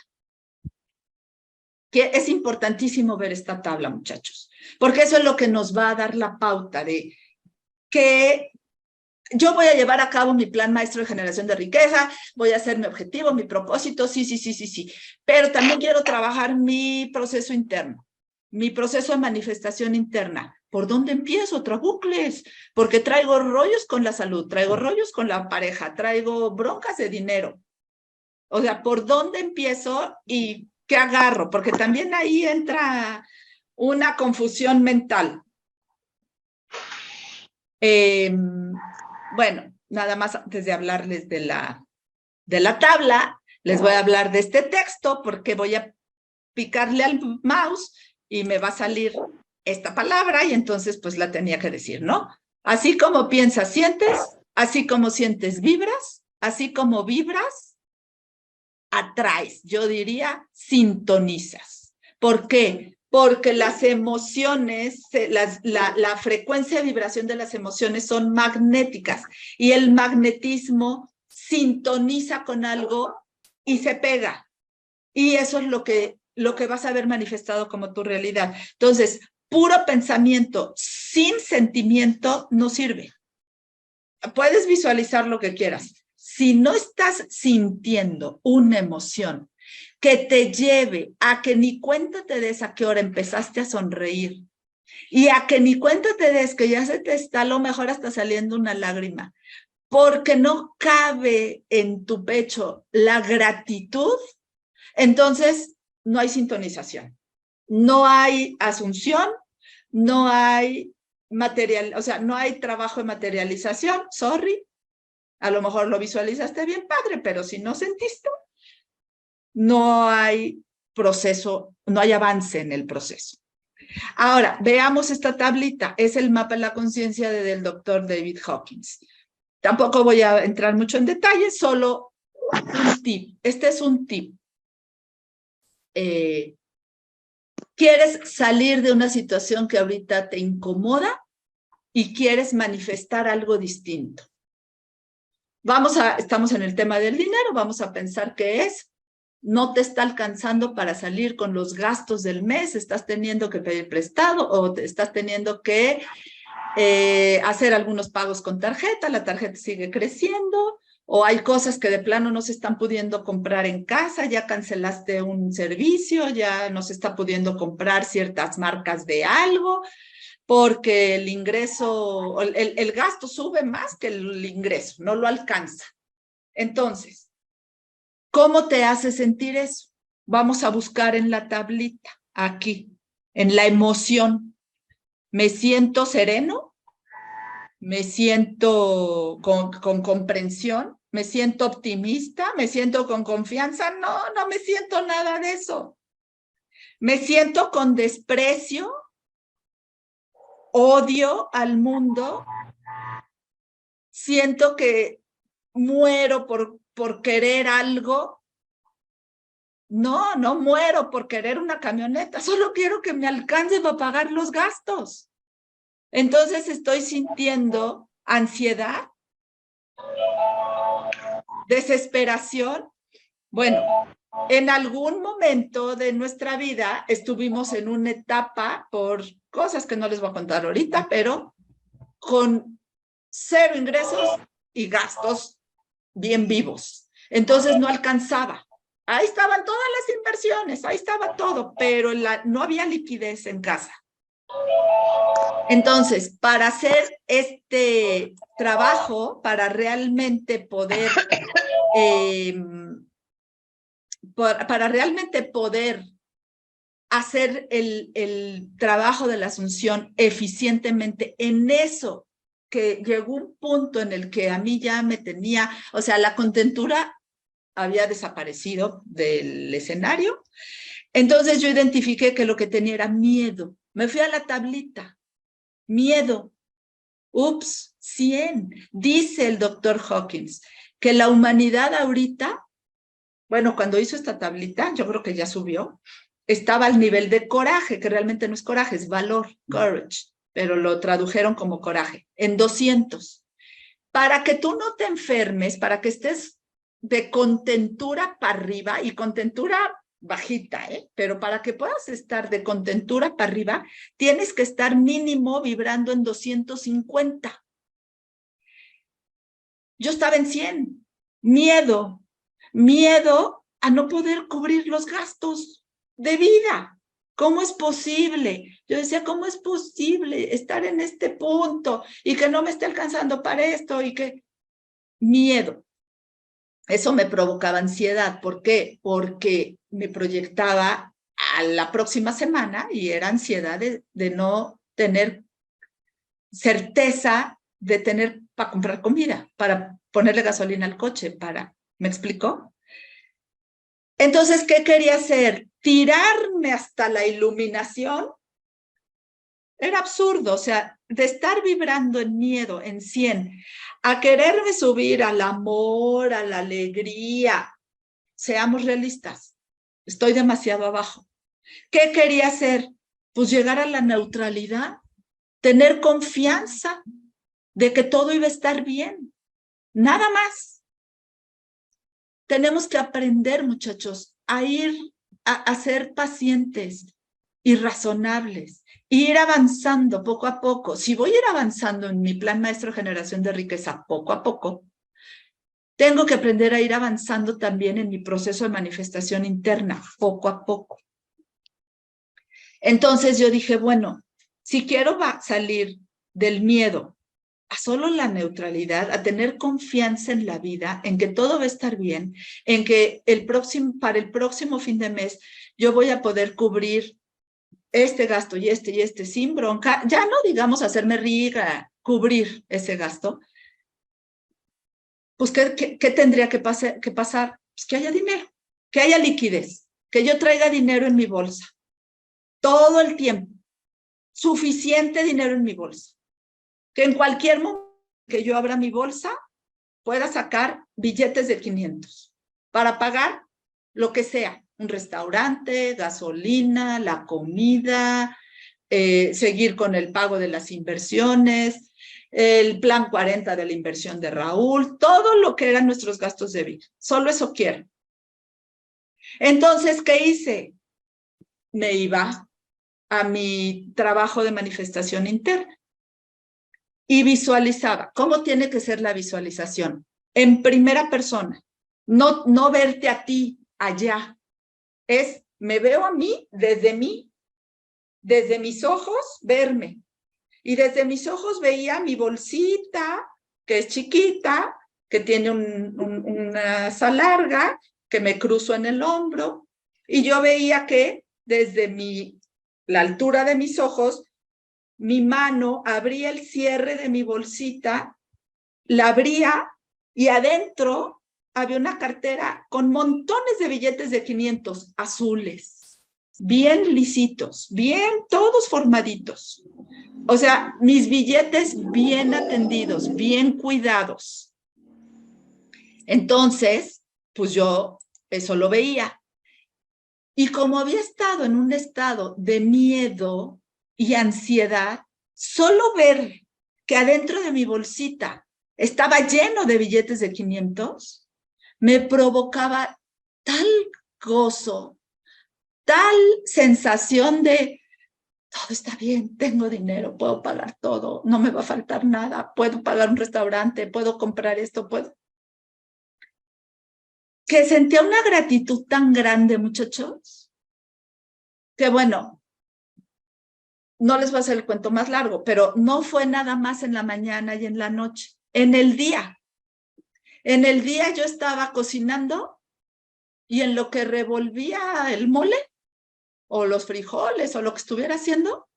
S1: Que es importantísimo ver esta tabla, muchachos, porque eso es lo que nos va a dar la pauta de que yo voy a llevar a cabo mi plan maestro de generación de riqueza, voy a hacer mi objetivo, mi propósito, sí, pero también quiero trabajar mi proceso interno, mi proceso de manifestación interna. ¿Por dónde empiezo? Trabucles, porque traigo rollos con la salud, traigo rollos con la pareja, traigo broncas de dinero. O sea, ¿por dónde empiezo y qué agarro? Porque también ahí entra una confusión mental. Bueno, nada más antes de hablarles de la tabla, les voy a hablar de este texto porque voy a picarle al mouse y me va a salir esta palabra y entonces pues la tenía que decir, ¿no? Así como piensas, sientes, así como sientes, vibras, así como vibras, atraes, yo diría, sintonizas. ¿Por qué? Porque las emociones, la frecuencia de vibración de las emociones son magnéticas y el magnetismo sintoniza con algo y se pega. Y eso es lo que vas a ver manifestado como tu realidad. Entonces, puro pensamiento sin sentimiento no sirve. Puedes visualizar lo que quieras. Si no estás sintiendo una emoción que te lleve a que ni cuenta te des a qué hora empezaste a sonreír y a que ni cuenta te des que ya se te está a lo mejor hasta saliendo una lágrima, porque no cabe en tu pecho la gratitud, entonces no hay sintonización, no hay asunción, no hay material, o sea, no hay trabajo de materialización, sorry, a lo mejor lo visualizaste bien padre, pero si no sentiste, no hay proceso, no hay avance en el proceso. Ahora, veamos esta tablita. Es el mapa de la conciencia del doctor David Hawkins. Tampoco voy a entrar mucho en detalle, solo un tip. Este es un tip. ¿Quieres salir de una situación que ahorita te incomoda y quieres manifestar algo distinto? Estamos en el tema del dinero, vamos a pensar qué es. No te está alcanzando para salir con los gastos del mes, estás teniendo que pedir prestado o te estás teniendo que hacer algunos pagos con tarjeta, la tarjeta sigue creciendo, o hay cosas que de plano no se están pudiendo comprar en casa, ya cancelaste un servicio, ya no se está pudiendo comprar ciertas marcas de algo, porque el ingreso, el gasto sube más que el ingreso, no lo alcanza. Entonces, ¿cómo te hace sentir eso? Vamos a buscar en la tablita, aquí, en la emoción. ¿Me siento sereno? ¿Me siento con comprensión? ¿Me siento optimista? ¿Me siento con confianza? No, no me siento nada de eso. ¿Me siento con desprecio? ¿Odio al mundo? ¿Siento que muero por querer algo? No, no muero por querer una camioneta, solo quiero que me alcance para pagar los gastos. Entonces estoy sintiendo ansiedad, desesperación. Bueno, en algún momento de nuestra vida estuvimos en una etapa por cosas que no les voy a contar ahorita, pero con 0 ingresos y gastos bien vivos. Entonces no alcanzaba. Ahí estaban todas las inversiones, ahí estaba todo, pero no había liquidez en casa. Entonces, para hacer este trabajo, para realmente poder hacer el trabajo de la Asunción eficientemente, en eso que llegó un punto en el que a mí ya me tenía, o sea, la contentura había desaparecido del escenario. Entonces yo identifiqué que lo que tenía era miedo. Me fui a la tablita. Miedo. Ups, 100. Dice el doctor Hawkins que la humanidad ahorita, bueno, cuando hizo esta tablita, yo creo que ya subió, estaba al nivel de coraje, que realmente no es coraje, es valor, courage, pero lo tradujeron como coraje, en 200. Para que tú no te enfermes, para que estés de contentura para arriba, y contentura bajita, pero para que puedas estar de contentura para arriba, tienes que estar mínimo vibrando en 250. Yo estaba en 100. Miedo a no poder cubrir los gastos de vida. ¿Cómo es posible? Yo decía, ¿cómo es posible estar en este punto y que no me esté alcanzando para esto? Y que miedo. Eso me provocaba ansiedad. ¿Por qué? Porque me proyectaba a la próxima semana y era ansiedad de no tener certeza de tener para comprar comida, para ponerle gasolina al coche, ¿me explicó? Entonces, ¿qué quería hacer? Tirarme hasta la iluminación. Era absurdo, o sea, de estar vibrando en miedo, en 100, a quererme subir al amor, a la alegría. Seamos realistas, estoy demasiado abajo. ¿Qué quería hacer? Pues llegar a la neutralidad, tener confianza de que todo iba a estar bien. Nada más. Tenemos que aprender, muchachos, a ser pacientes y razonables, ir avanzando poco a poco. Si voy a ir avanzando en mi plan maestro de generación de riqueza poco a poco, tengo que aprender a ir avanzando también en mi proceso de manifestación interna, poco a poco. Entonces yo dije, bueno, si quiero salir del miedo a solo la neutralidad, a tener confianza en la vida, en que todo va a estar bien, en que para el próximo fin de mes yo voy a poder cubrir este gasto y este sin bronca, ya no digamos hacerme rica, cubrir ese gasto, pues ¿qué tendría que pasar? Pues que haya dinero, que haya liquidez, que yo traiga dinero en mi bolsa, todo el tiempo, suficiente dinero en mi bolsa, que en cualquier momento que yo abra mi bolsa pueda sacar billetes de 500 para pagar lo que sea, un restaurante, gasolina, la comida, seguir con el pago de las inversiones, el plan 40 de la inversión de Raúl, todo lo que eran nuestros gastos de vida. Solo eso quiero. Entonces, ¿qué hice? Me iba a mi trabajo de manifestación interna y visualizaba. ¿Cómo tiene que ser la visualización? En primera persona. No verte a ti allá. Me veo a mí, desde mis ojos, verme. Y desde mis ojos veía mi bolsita, que es chiquita, que tiene una asa larga, que me cruzo en el hombro. Y yo veía que desde la altura de mis ojos, mi mano abría el cierre de mi bolsita, la abría y adentro había una cartera con montones de billetes de 500 azules, bien lisitos, bien todos formaditos. O sea, mis billetes bien atendidos, bien cuidados. Entonces, pues yo eso lo veía. Y como había estado en un estado de miedo y ansiedad, solo ver que adentro de mi bolsita estaba lleno de billetes de 500, me provocaba tal gozo, tal sensación de todo está bien, tengo dinero, puedo pagar todo, no me va a faltar nada, puedo pagar un restaurante, puedo comprar esto, puedo. Que sentía una gratitud tan grande, muchachos, que bueno, no les voy a hacer el cuento más largo, pero no fue nada más en la mañana y en la noche, en el día. En el día yo estaba cocinando y en lo que revolvía el mole o los frijoles o lo que estuviera haciendo,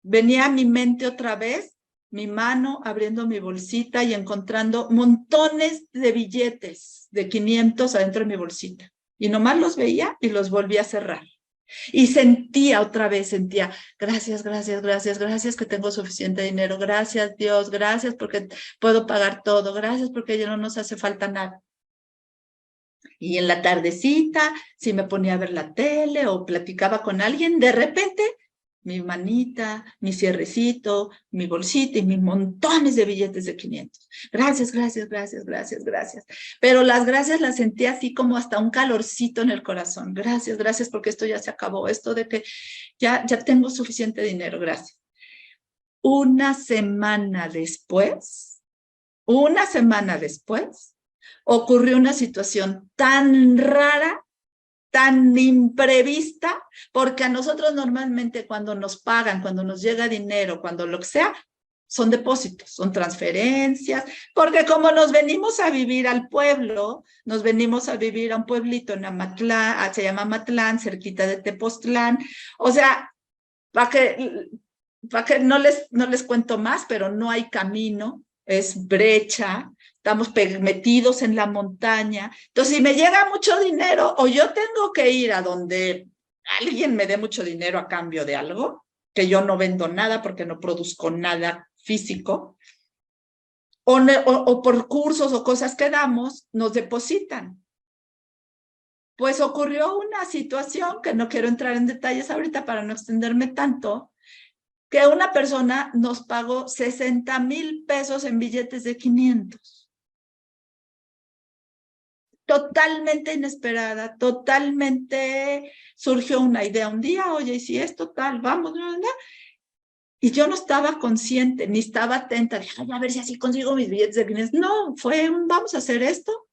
S1: venía a mi mente otra vez, mi mano abriendo mi bolsita y encontrando montones de billetes de 500 adentro de mi bolsita. Y nomás los veía y los volví a cerrar. Y sentía otra vez, gracias, gracias, gracias, gracias que tengo suficiente dinero, gracias Dios, gracias porque puedo pagar todo, gracias porque ya no nos hace falta nada. Y en la tardecita, si me ponía a ver la tele o platicaba con alguien, de repente mi manita, mi cierrecito, mi bolsita y mis montones de billetes de 500. Gracias, gracias, gracias, gracias, gracias. Pero las gracias las sentí así como hasta un calorcito en el corazón. Gracias, gracias porque esto ya se acabó. Esto de que ya tengo suficiente dinero, gracias. Una semana después, ocurrió una situación tan rara, tan imprevista, porque a nosotros normalmente cuando nos pagan, cuando nos llega dinero, cuando lo que sea, son depósitos, son transferencias, porque como nos venimos a vivir al pueblo, nos venimos a vivir a un pueblito en Amatlán, se llama Amatlán, cerquita de Tepoztlán, o sea, para que no les cuento más, pero no hay camino, es brecha, estamos metidos en la montaña. Entonces, si me llega mucho dinero o yo tengo que ir a donde alguien me dé mucho dinero a cambio de algo, que yo no vendo nada porque no produzco nada físico, o por cursos o cosas que damos, nos depositan. Pues ocurrió una situación que no quiero entrar en detalles ahorita para no extenderme tanto, que una persona nos pagó 60,000 pesos en billetes de 500. Totalmente inesperada, totalmente surgió una idea un día, oye, y si esto tal, vamos, ¿no? Y yo no estaba consciente, ni estaba atenta, dije, a ver si así consigo mis billetes de 500. No, fue un, vamos a hacer esto.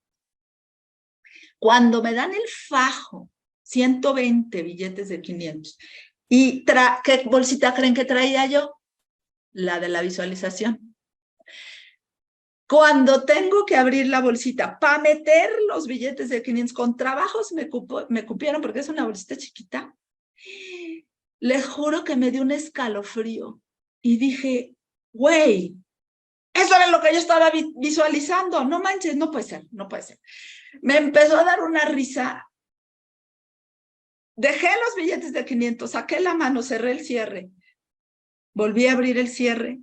S1: Cuando me dan el fajo, 120 billetes de 500, ¿y qué bolsita creen que traía yo? La de la visualización. Cuando tengo que abrir la bolsita para meter los billetes de 500, con trabajos me cupieron porque es una bolsita chiquita, les juro que me dio un escalofrío y dije, güey, eso era lo que yo estaba visualizando, no manches, no puede ser, no puede ser. Me empezó a dar una risa. Dejé los billetes de 500, saqué la mano, cerré el cierre, volví a abrir el cierre,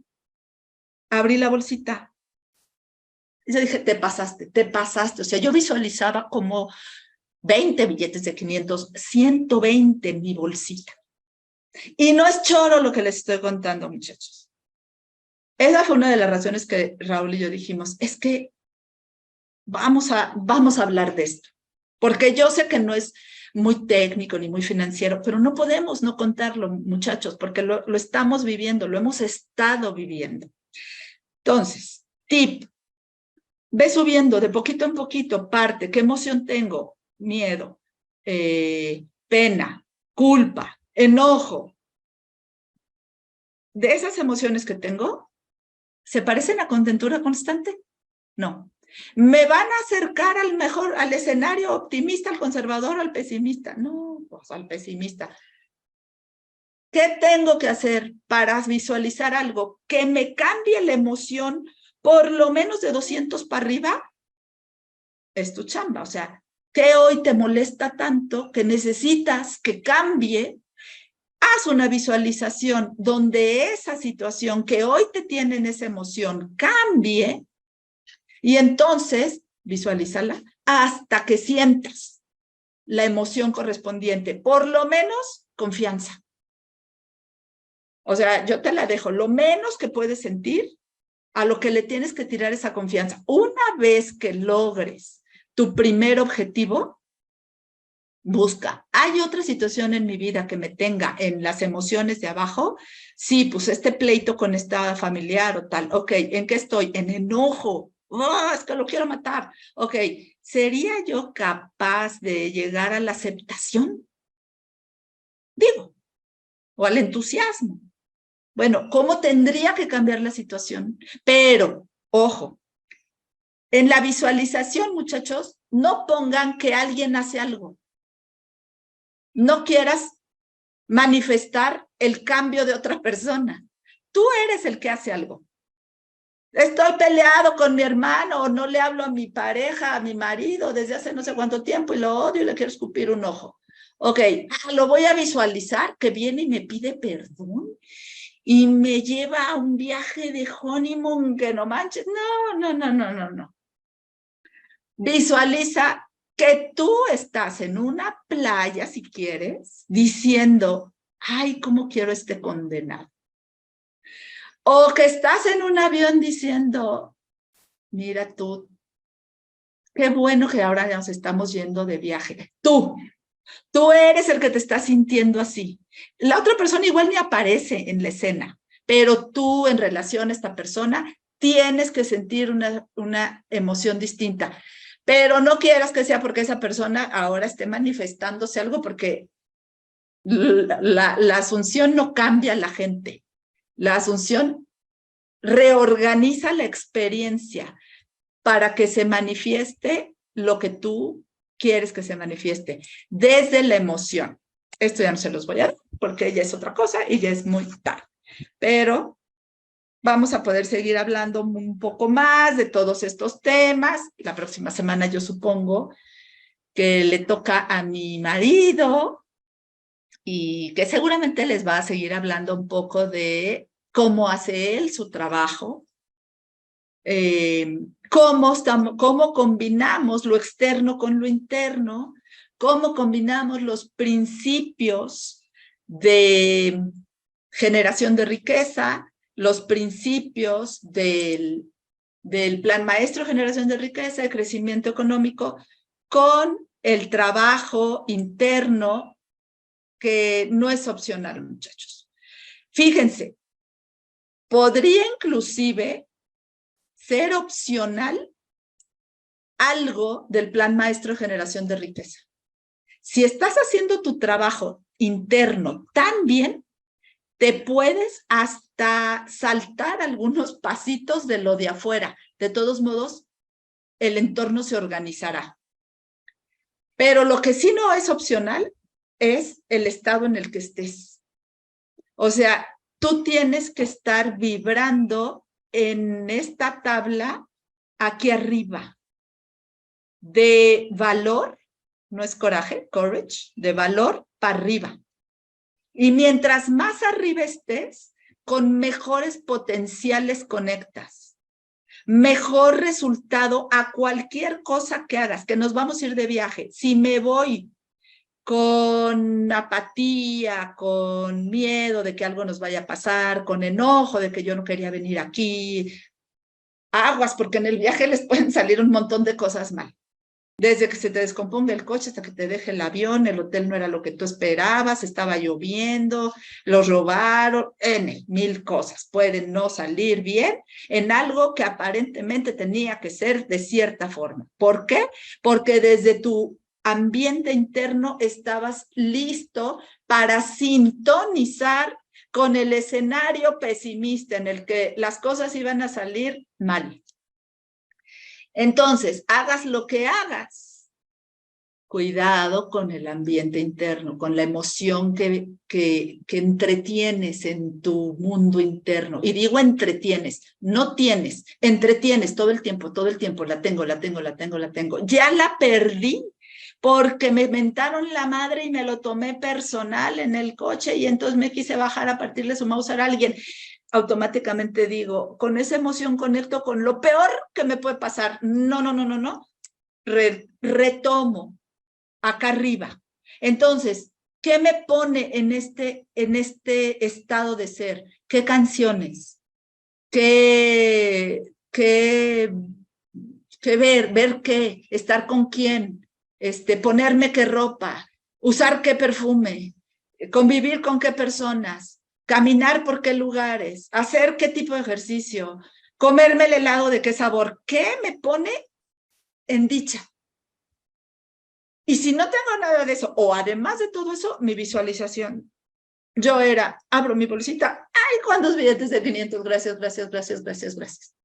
S1: abrí la bolsita. Y yo dije, te pasaste. O sea, yo visualizaba como 20 billetes de 500, 120 en mi bolsita. Y no es choro lo que les estoy contando, muchachos. Esa fue una de las razones que Raúl y yo dijimos, es que vamos a hablar de esto. Porque yo sé que no es muy técnico ni muy financiero, pero no podemos no contarlo, muchachos, porque lo estamos viviendo, lo hemos estado viviendo. Entonces, tip. Ve subiendo de poquito en poquito, parte, ¿qué emoción tengo? Miedo, pena, culpa, enojo. De esas emociones que tengo, ¿se parecen a contentura constante? No. ¿Me van a acercar al escenario optimista, al conservador o al pesimista? No, pues al pesimista. ¿Qué tengo que hacer para visualizar algo que me cambie la emoción por lo menos de 200 para arriba? Es tu chamba. O sea, ¿qué hoy te molesta tanto que necesitas que cambie? Haz una visualización donde esa situación que hoy te tiene en esa emoción cambie y entonces visualízala hasta que sientas la emoción correspondiente, por lo menos confianza. O sea, yo te la dejo. Lo menos que puedes sentir, a lo que le tienes que tirar esa confianza. Una vez que logres tu primer objetivo, busca. ¿Hay otra situación en mi vida que me tenga en las emociones de abajo? Sí, pues este pleito con esta familiar o tal. Ok, ¿en qué estoy? En enojo. Oh, es que lo quiero matar. Ok, ¿sería yo capaz de llegar a la aceptación? Digo, o al entusiasmo. Bueno, ¿cómo tendría que cambiar la situación? Pero, ojo, en la visualización, muchachos, no pongan que alguien hace algo. No quieras manifestar el cambio de otra persona. Tú eres el que hace algo. Estoy peleado con mi hermano o no le hablo a mi pareja, a mi marido desde hace no sé cuánto tiempo y lo odio y le quiero escupir un ojo. Ok, lo voy a visualizar que viene y me pide perdón y me lleva a un viaje de honeymoon que no manches. No. Visualiza que tú estás en una playa, si quieres, diciendo, ay, ¿cómo quiero este condenado? O que estás en un avión diciendo, mira tú, qué bueno que ahora nos estamos yendo de viaje. Tú eres el que te está sintiendo así. La otra persona igual ni aparece en la escena, pero tú en relación a esta persona tienes que sentir una emoción distinta. Pero no quieras que sea porque esa persona ahora esté manifestándose algo, porque la asunción no cambia a la gente. La asunción reorganiza la experiencia para que se manifieste lo que tú quieres que se manifieste, desde la emoción. Esto ya no se los voy a dar, porque ya es otra cosa y ya es muy tarde. Pero vamos a poder seguir hablando un poco más de todos estos temas. La próxima semana yo supongo que le toca a mi marido y que seguramente les va a seguir hablando un poco de cómo hace él su trabajo, cómo combinamos lo externo con lo interno, cómo combinamos los principios de generación de riqueza, los principios del Plan Maestro de Generación de Riqueza, de crecimiento económico, con el trabajo interno, que no es opcional, muchachos. Fíjense, podría inclusive ser opcional algo del Plan Maestro de Generación de Riqueza. Si estás haciendo tu trabajo interno tan bien, te puedes hasta saltar algunos pasitos de lo de afuera. De todos modos, el entorno se organizará. Pero lo que sí no es opcional es el estado en el que estés. O sea, tú tienes que estar vibrando en esta tabla aquí arriba de valor, no es coraje, courage, de valor para arriba. Y mientras más arriba estés, con mejores potenciales conectas. Mejor resultado a cualquier cosa que hagas, que nos vamos a ir de viaje. Si me voy con apatía, con miedo de que algo nos vaya a pasar, con enojo de que yo no quería venir aquí, aguas, porque en el viaje les pueden salir un montón de cosas mal. Desde que se te descomponga el coche hasta que te deje el avión, el hotel no era lo que tú esperabas, estaba lloviendo, los robaron, mil cosas. Pueden no salir bien en algo que aparentemente tenía que ser de cierta forma. ¿Por qué? Porque desde tu ambiente interno estabas listo para sintonizar con el escenario pesimista en el que las cosas iban a salir mal. Entonces, hagas lo que hagas, cuidado con el ambiente interno, con la emoción que entretienes en tu mundo interno. Y digo entretienes, no tienes, entretienes todo el tiempo, la tengo. Ya la perdí porque me mentaron la madre y me lo tomé personal en el coche y entonces me quise bajar a partirle su mouse a alguien. Automáticamente digo, con esa emoción conecto con lo peor que me puede pasar. No. Retomo acá arriba. Entonces, ¿Qué me pone en este estado de ser? ¿Qué canciones? ¿Qué ver qué? ¿Estar con quién? ¿Ponerme qué ropa? ¿Usar qué perfume? ¿Convivir con qué personas? ¿Caminar por qué lugares? ¿Hacer qué tipo de ejercicio? ¿Comerme el helado de qué sabor? ¿Qué me pone en dicha? Y si no tengo nada de eso, o además de todo eso, mi visualización. Yo era, abro mi bolsita, ¡ay, cuántos billetes de 500! Gracias, gracias, gracias, gracias, gracias.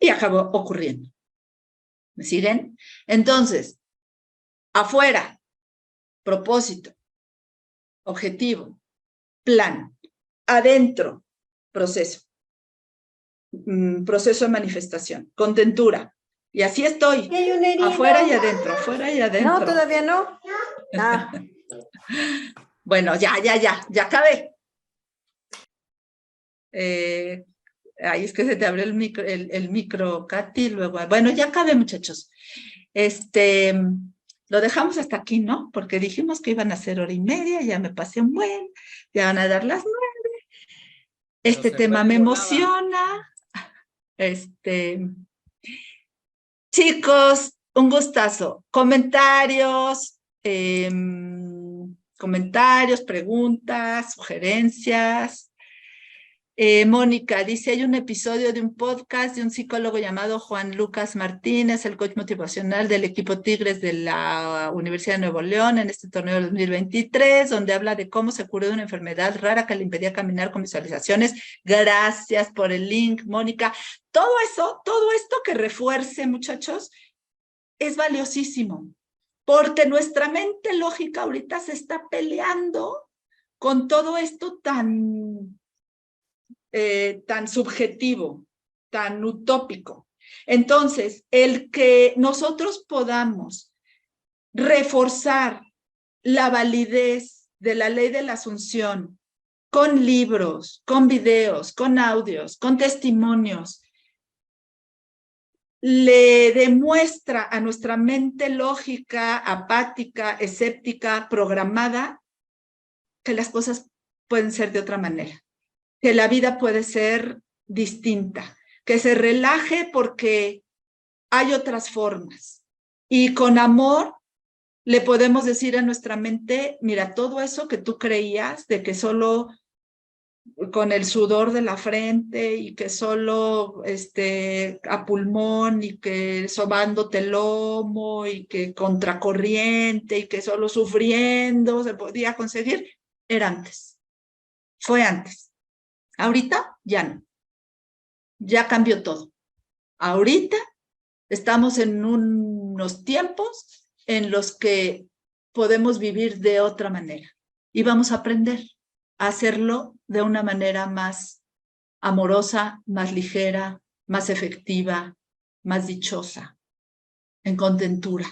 S1: Y acabó ocurriendo. ¿Me siguen? Entonces, afuera, propósito, objetivo, plan. Adentro, proceso. Proceso de manifestación, contentura. Y así estoy, afuera y adentro, afuera y adentro.
S3: No, todavía no. Ah.
S1: Bueno, ya acabé. Ahí es que se te abre el micro, Katy, luego, bueno, ya acabé, muchachos. Lo dejamos hasta aquí, ¿no? Porque dijimos que iban a ser 1:30, ya me pasé un buen, ya van a dar las 9. Este tema me emociona. Chicos, un gustazo. Comentarios, preguntas, sugerencias. Mónica dice, hay un episodio de un podcast de un psicólogo llamado Juan Lucas Martínez, el coach motivacional del equipo Tigres de la Universidad de Nuevo León en este torneo del 2023, donde habla de cómo se curó de una enfermedad rara que le impedía caminar con visualizaciones. Gracias por el link, Mónica. Todo esto que refuerce, muchachos, es valiosísimo, porque nuestra mente lógica ahorita se está peleando con todo esto tan subjetivo, tan utópico. Entonces, el que nosotros podamos reforzar la validez de la ley de la Asunción con libros, con videos, con audios, con testimonios, le demuestra a nuestra mente lógica, apática, escéptica, programada, que las cosas pueden ser de otra manera, que la vida puede ser distinta, que se relaje porque hay otras formas. Y con amor le podemos decir a nuestra mente, mira, todo eso que tú creías de que solo con el sudor de la frente y que solo a pulmón y que sobándote el lomo y que contracorriente y que solo sufriendo se podía conseguir, era antes. Fue antes. Ahorita ya no. Ya cambió todo. Ahorita estamos en unos tiempos en los que podemos vivir de otra manera y vamos a aprender a hacerlo de una manera más amorosa, más ligera, más efectiva, más dichosa, en contentura.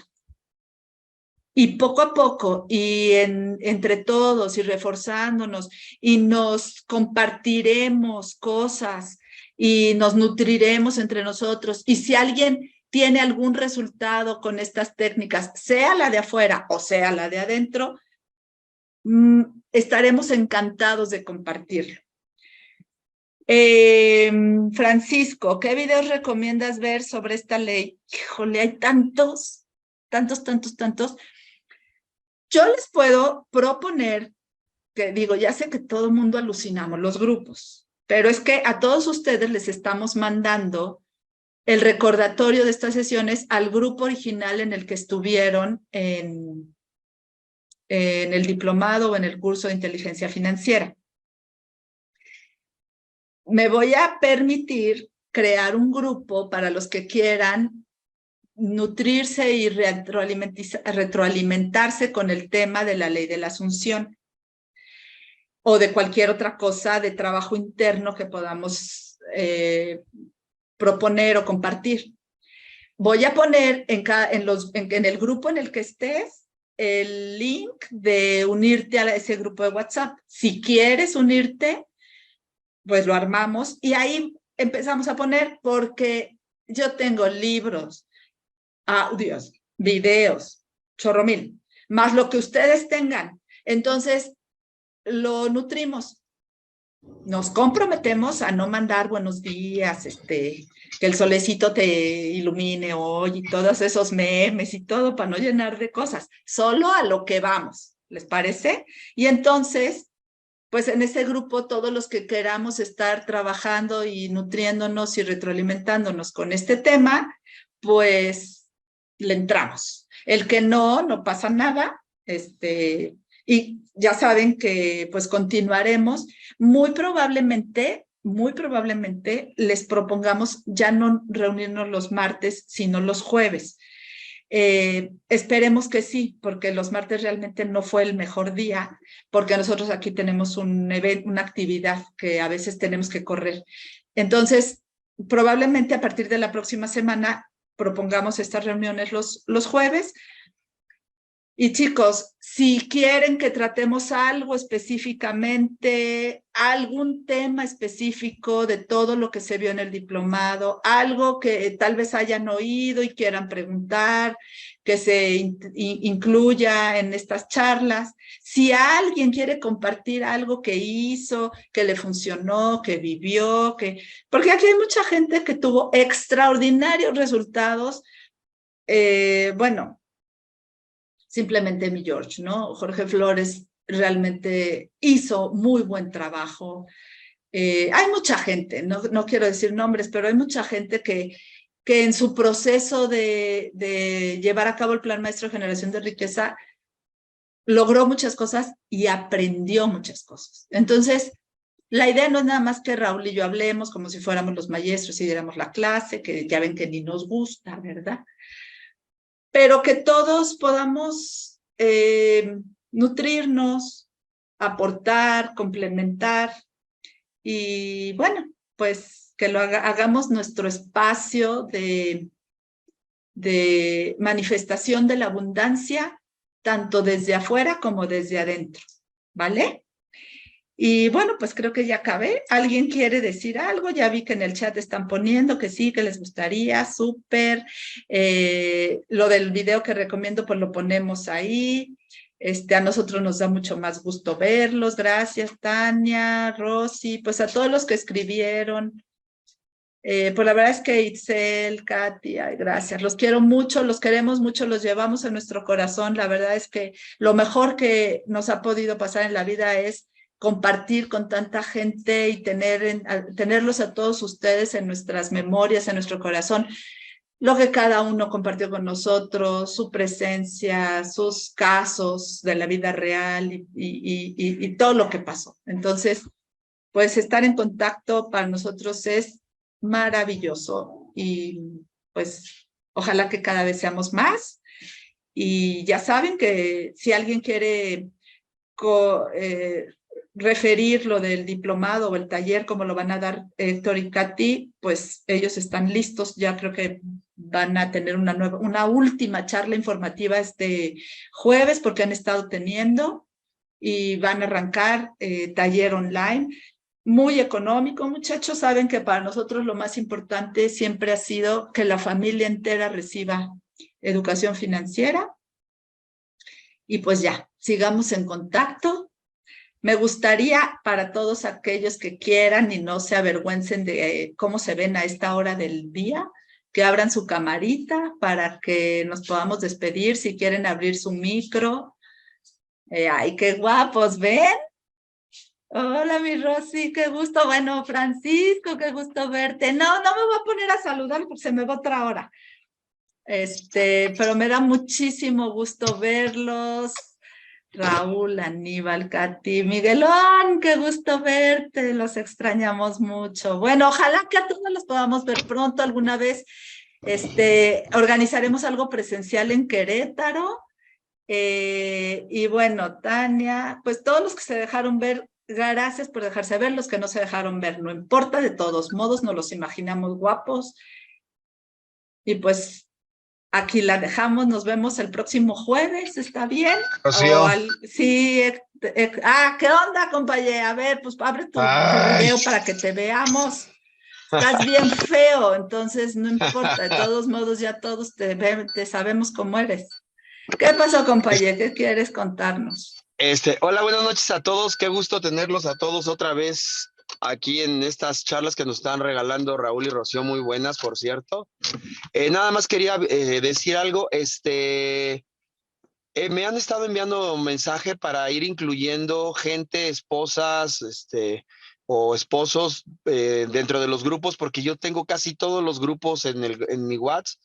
S1: Y poco a poco, y entre todos, y reforzándonos, y nos compartiremos cosas, y nos nutriremos entre nosotros. Y si alguien tiene algún resultado con estas técnicas, sea la de afuera o sea la de adentro, estaremos encantados de compartirlo. Francisco, ¿qué videos recomiendas ver sobre esta ley? Híjole, hay tantos. Yo les puedo proponer, que digo, ya sé que todo el mundo alucinamos, los grupos, pero es que a todos ustedes les estamos mandando el recordatorio de estas sesiones al grupo original en el que estuvieron en el diplomado o en el curso de inteligencia financiera. Me voy a permitir crear un grupo para los que quieran nutrirse y retroalimentarse con el tema de la ley de la Asunción o de cualquier otra cosa de trabajo interno que podamos proponer o compartir. Voy a poner en el grupo en el que estés el link de unirte a ese grupo de WhatsApp. Si quieres unirte, pues lo armamos y ahí empezamos a poner, porque yo tengo libros, audios, videos, chorro mil, más lo que ustedes tengan. Entonces, lo nutrimos. Nos comprometemos a no mandar buenos días, que el solecito te ilumine hoy y todos esos memes y todo para no llenar de cosas, solo a lo que vamos, ¿les parece? Y entonces, pues en ese grupo todos los que queramos estar trabajando y nutriéndonos y retroalimentándonos con este tema, pues le entramos. El que no pasa nada, y ya saben que pues continuaremos. Muy probablemente les propongamos ya no reunirnos los martes, sino los jueves. Esperemos que sí, porque los martes realmente no fue el mejor día, porque nosotros aquí tenemos una actividad que a veces tenemos que correr. Entonces, probablemente a partir de la próxima semana propongamos estas reuniones los jueves. Y chicos, si quieren que tratemos algo específicamente, algún tema específico de todo lo que se vio en el diplomado, algo que tal vez hayan oído y quieran preguntar, que se incluya en estas charlas, si alguien quiere compartir algo que hizo, que le funcionó, que vivió, porque aquí hay mucha gente que tuvo extraordinarios resultados, bueno, simplemente mi George, ¿no? Jorge Flores realmente hizo muy buen trabajo. Hay mucha gente, no quiero decir nombres, pero hay mucha gente que en su proceso de llevar a cabo el Plan Maestro de Generación de Riqueza logró muchas cosas y aprendió muchas cosas. Entonces, la idea no es nada más que Raúl y yo hablemos como si fuéramos los maestros y diéramos la clase, que ya ven que ni nos gusta, ¿verdad? Pero que todos podamos nutrirnos, aportar, complementar y bueno, pues que lo hagamos nuestro espacio de manifestación de la abundancia, tanto desde afuera como desde adentro, ¿vale? Y bueno, pues creo que ya acabé. ¿Alguien quiere decir algo? Ya vi que en el chat están poniendo que sí, que les gustaría, súper. Lo del video que recomiendo, pues lo ponemos ahí. A nosotros nos da mucho más gusto verlos. Gracias, Tania, Rosy, pues a todos los que escribieron. Pues la verdad es que Itzel, Katia, gracias. Los quiero mucho, los queremos mucho, los llevamos en nuestro corazón. La verdad es que lo mejor que nos ha podido pasar en la vida es compartir con tanta gente y tenerlos a todos ustedes en nuestras memorias, en nuestro corazón, lo que cada uno compartió con nosotros, su presencia, sus casos de la vida real y todo lo que pasó. Entonces, pues estar en contacto para nosotros es maravilloso y pues ojalá que cada vez seamos más. Y ya saben que si alguien quiere referir lo del diplomado o el taller, como lo van a dar Héctor y Katy, pues ellos están listos. Ya creo que van a tener una última charla informativa este jueves, porque han estado teniendo, y van a arrancar taller online. Muy económico, muchachos. Saben que para nosotros lo más importante siempre ha sido que la familia entera reciba educación financiera. Y pues ya, sigamos en contacto. Me gustaría para todos aquellos que quieran y no se avergüencen de cómo se ven a esta hora del día, que abran su camarita para que nos podamos despedir. Si quieren abrir su micro. ¡Ay, qué guapos! ¿Ven? Hola, mi Rosy, qué gusto. Bueno, Francisco, qué gusto verte. No me voy a poner a saludar porque se me va otra hora. Pero me da muchísimo gusto verlos. Raúl, Aníbal, Katy, Miguelón, qué gusto verte, los extrañamos mucho. Bueno, ojalá que a todos los podamos ver pronto alguna vez. Organizaremos algo presencial en Querétaro. Y bueno, Tania, pues todos los que se dejaron ver, gracias por dejarse ver. Los que no se dejaron ver, no importa, de todos modos nos los imaginamos guapos. Y pues aquí la dejamos, nos vemos el próximo jueves, ¿está bien? Sí, ¿qué onda, compañero? A ver, pues abre tu video para que te veamos. Estás bien feo, entonces no importa, de todos modos ya todos te sabemos cómo eres. ¿Qué pasó, compañero? ¿Qué quieres contarnos?
S4: Hola, buenas noches a todos. Qué gusto tenerlos a todos otra vez aquí en estas charlas que nos están regalando Raúl y Rocío, muy buenas, por cierto. Nada más quería decir algo. Me han estado enviando un mensaje para ir incluyendo gente, esposas, o esposos dentro de los grupos, porque yo tengo casi todos los grupos en mi WhatsApp.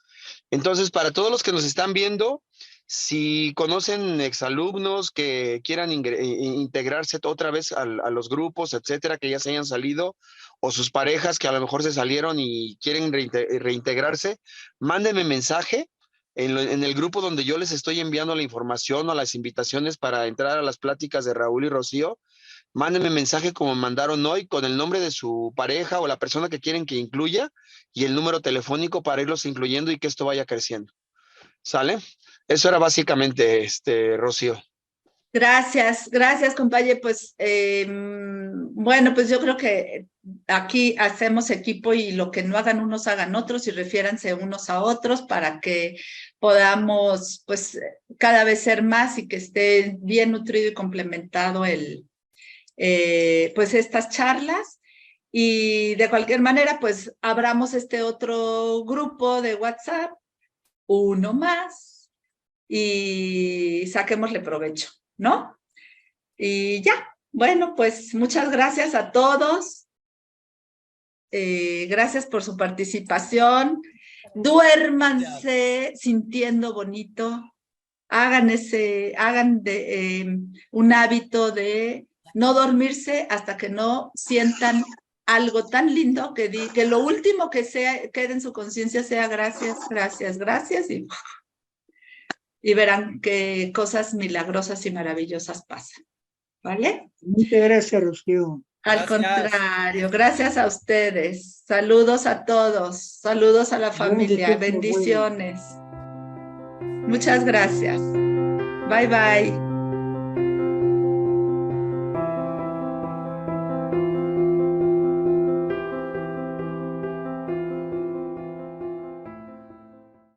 S4: Entonces, para todos los que nos están viendo, si conocen exalumnos que quieran integrarse otra vez a los grupos, etcétera, que ya se hayan salido, o sus parejas que a lo mejor se salieron y quieren reintegrarse, mándenme mensaje en el grupo donde yo les estoy enviando la información o las invitaciones para entrar a las pláticas de Raúl y Rocío. Mándenme mensaje como mandaron hoy con el nombre de su pareja o la persona que quieren que incluya y el número telefónico para irlos incluyendo y que esto vaya creciendo. ¿Sale? Eso era básicamente, Rocío.
S1: Gracias, compañero. Pues bueno, pues yo creo que aquí hacemos equipo y lo que no hagan unos hagan otros y refiéranse unos a otros para que podamos pues cada vez ser más y que esté bien nutrido y complementado pues estas charlas. Y de cualquier manera, pues abramos este otro grupo de WhatsApp, uno más, y saquémosle provecho, ¿no? Y ya, bueno, pues muchas gracias a todos. Gracias por su participación. Duérmanse sintiendo bonito. Hagan un hábito de no dormirse hasta que no sientan algo tan lindo que lo último que quede en su conciencia sea gracias, gracias, gracias y verán qué cosas milagrosas y maravillosas pasan. ¿Vale?
S3: Muchas gracias, Rocío.
S1: Al contrario, gracias a ustedes. Saludos a todos, saludos a la familia, bendiciones. Muchas gracias. Bye, bye.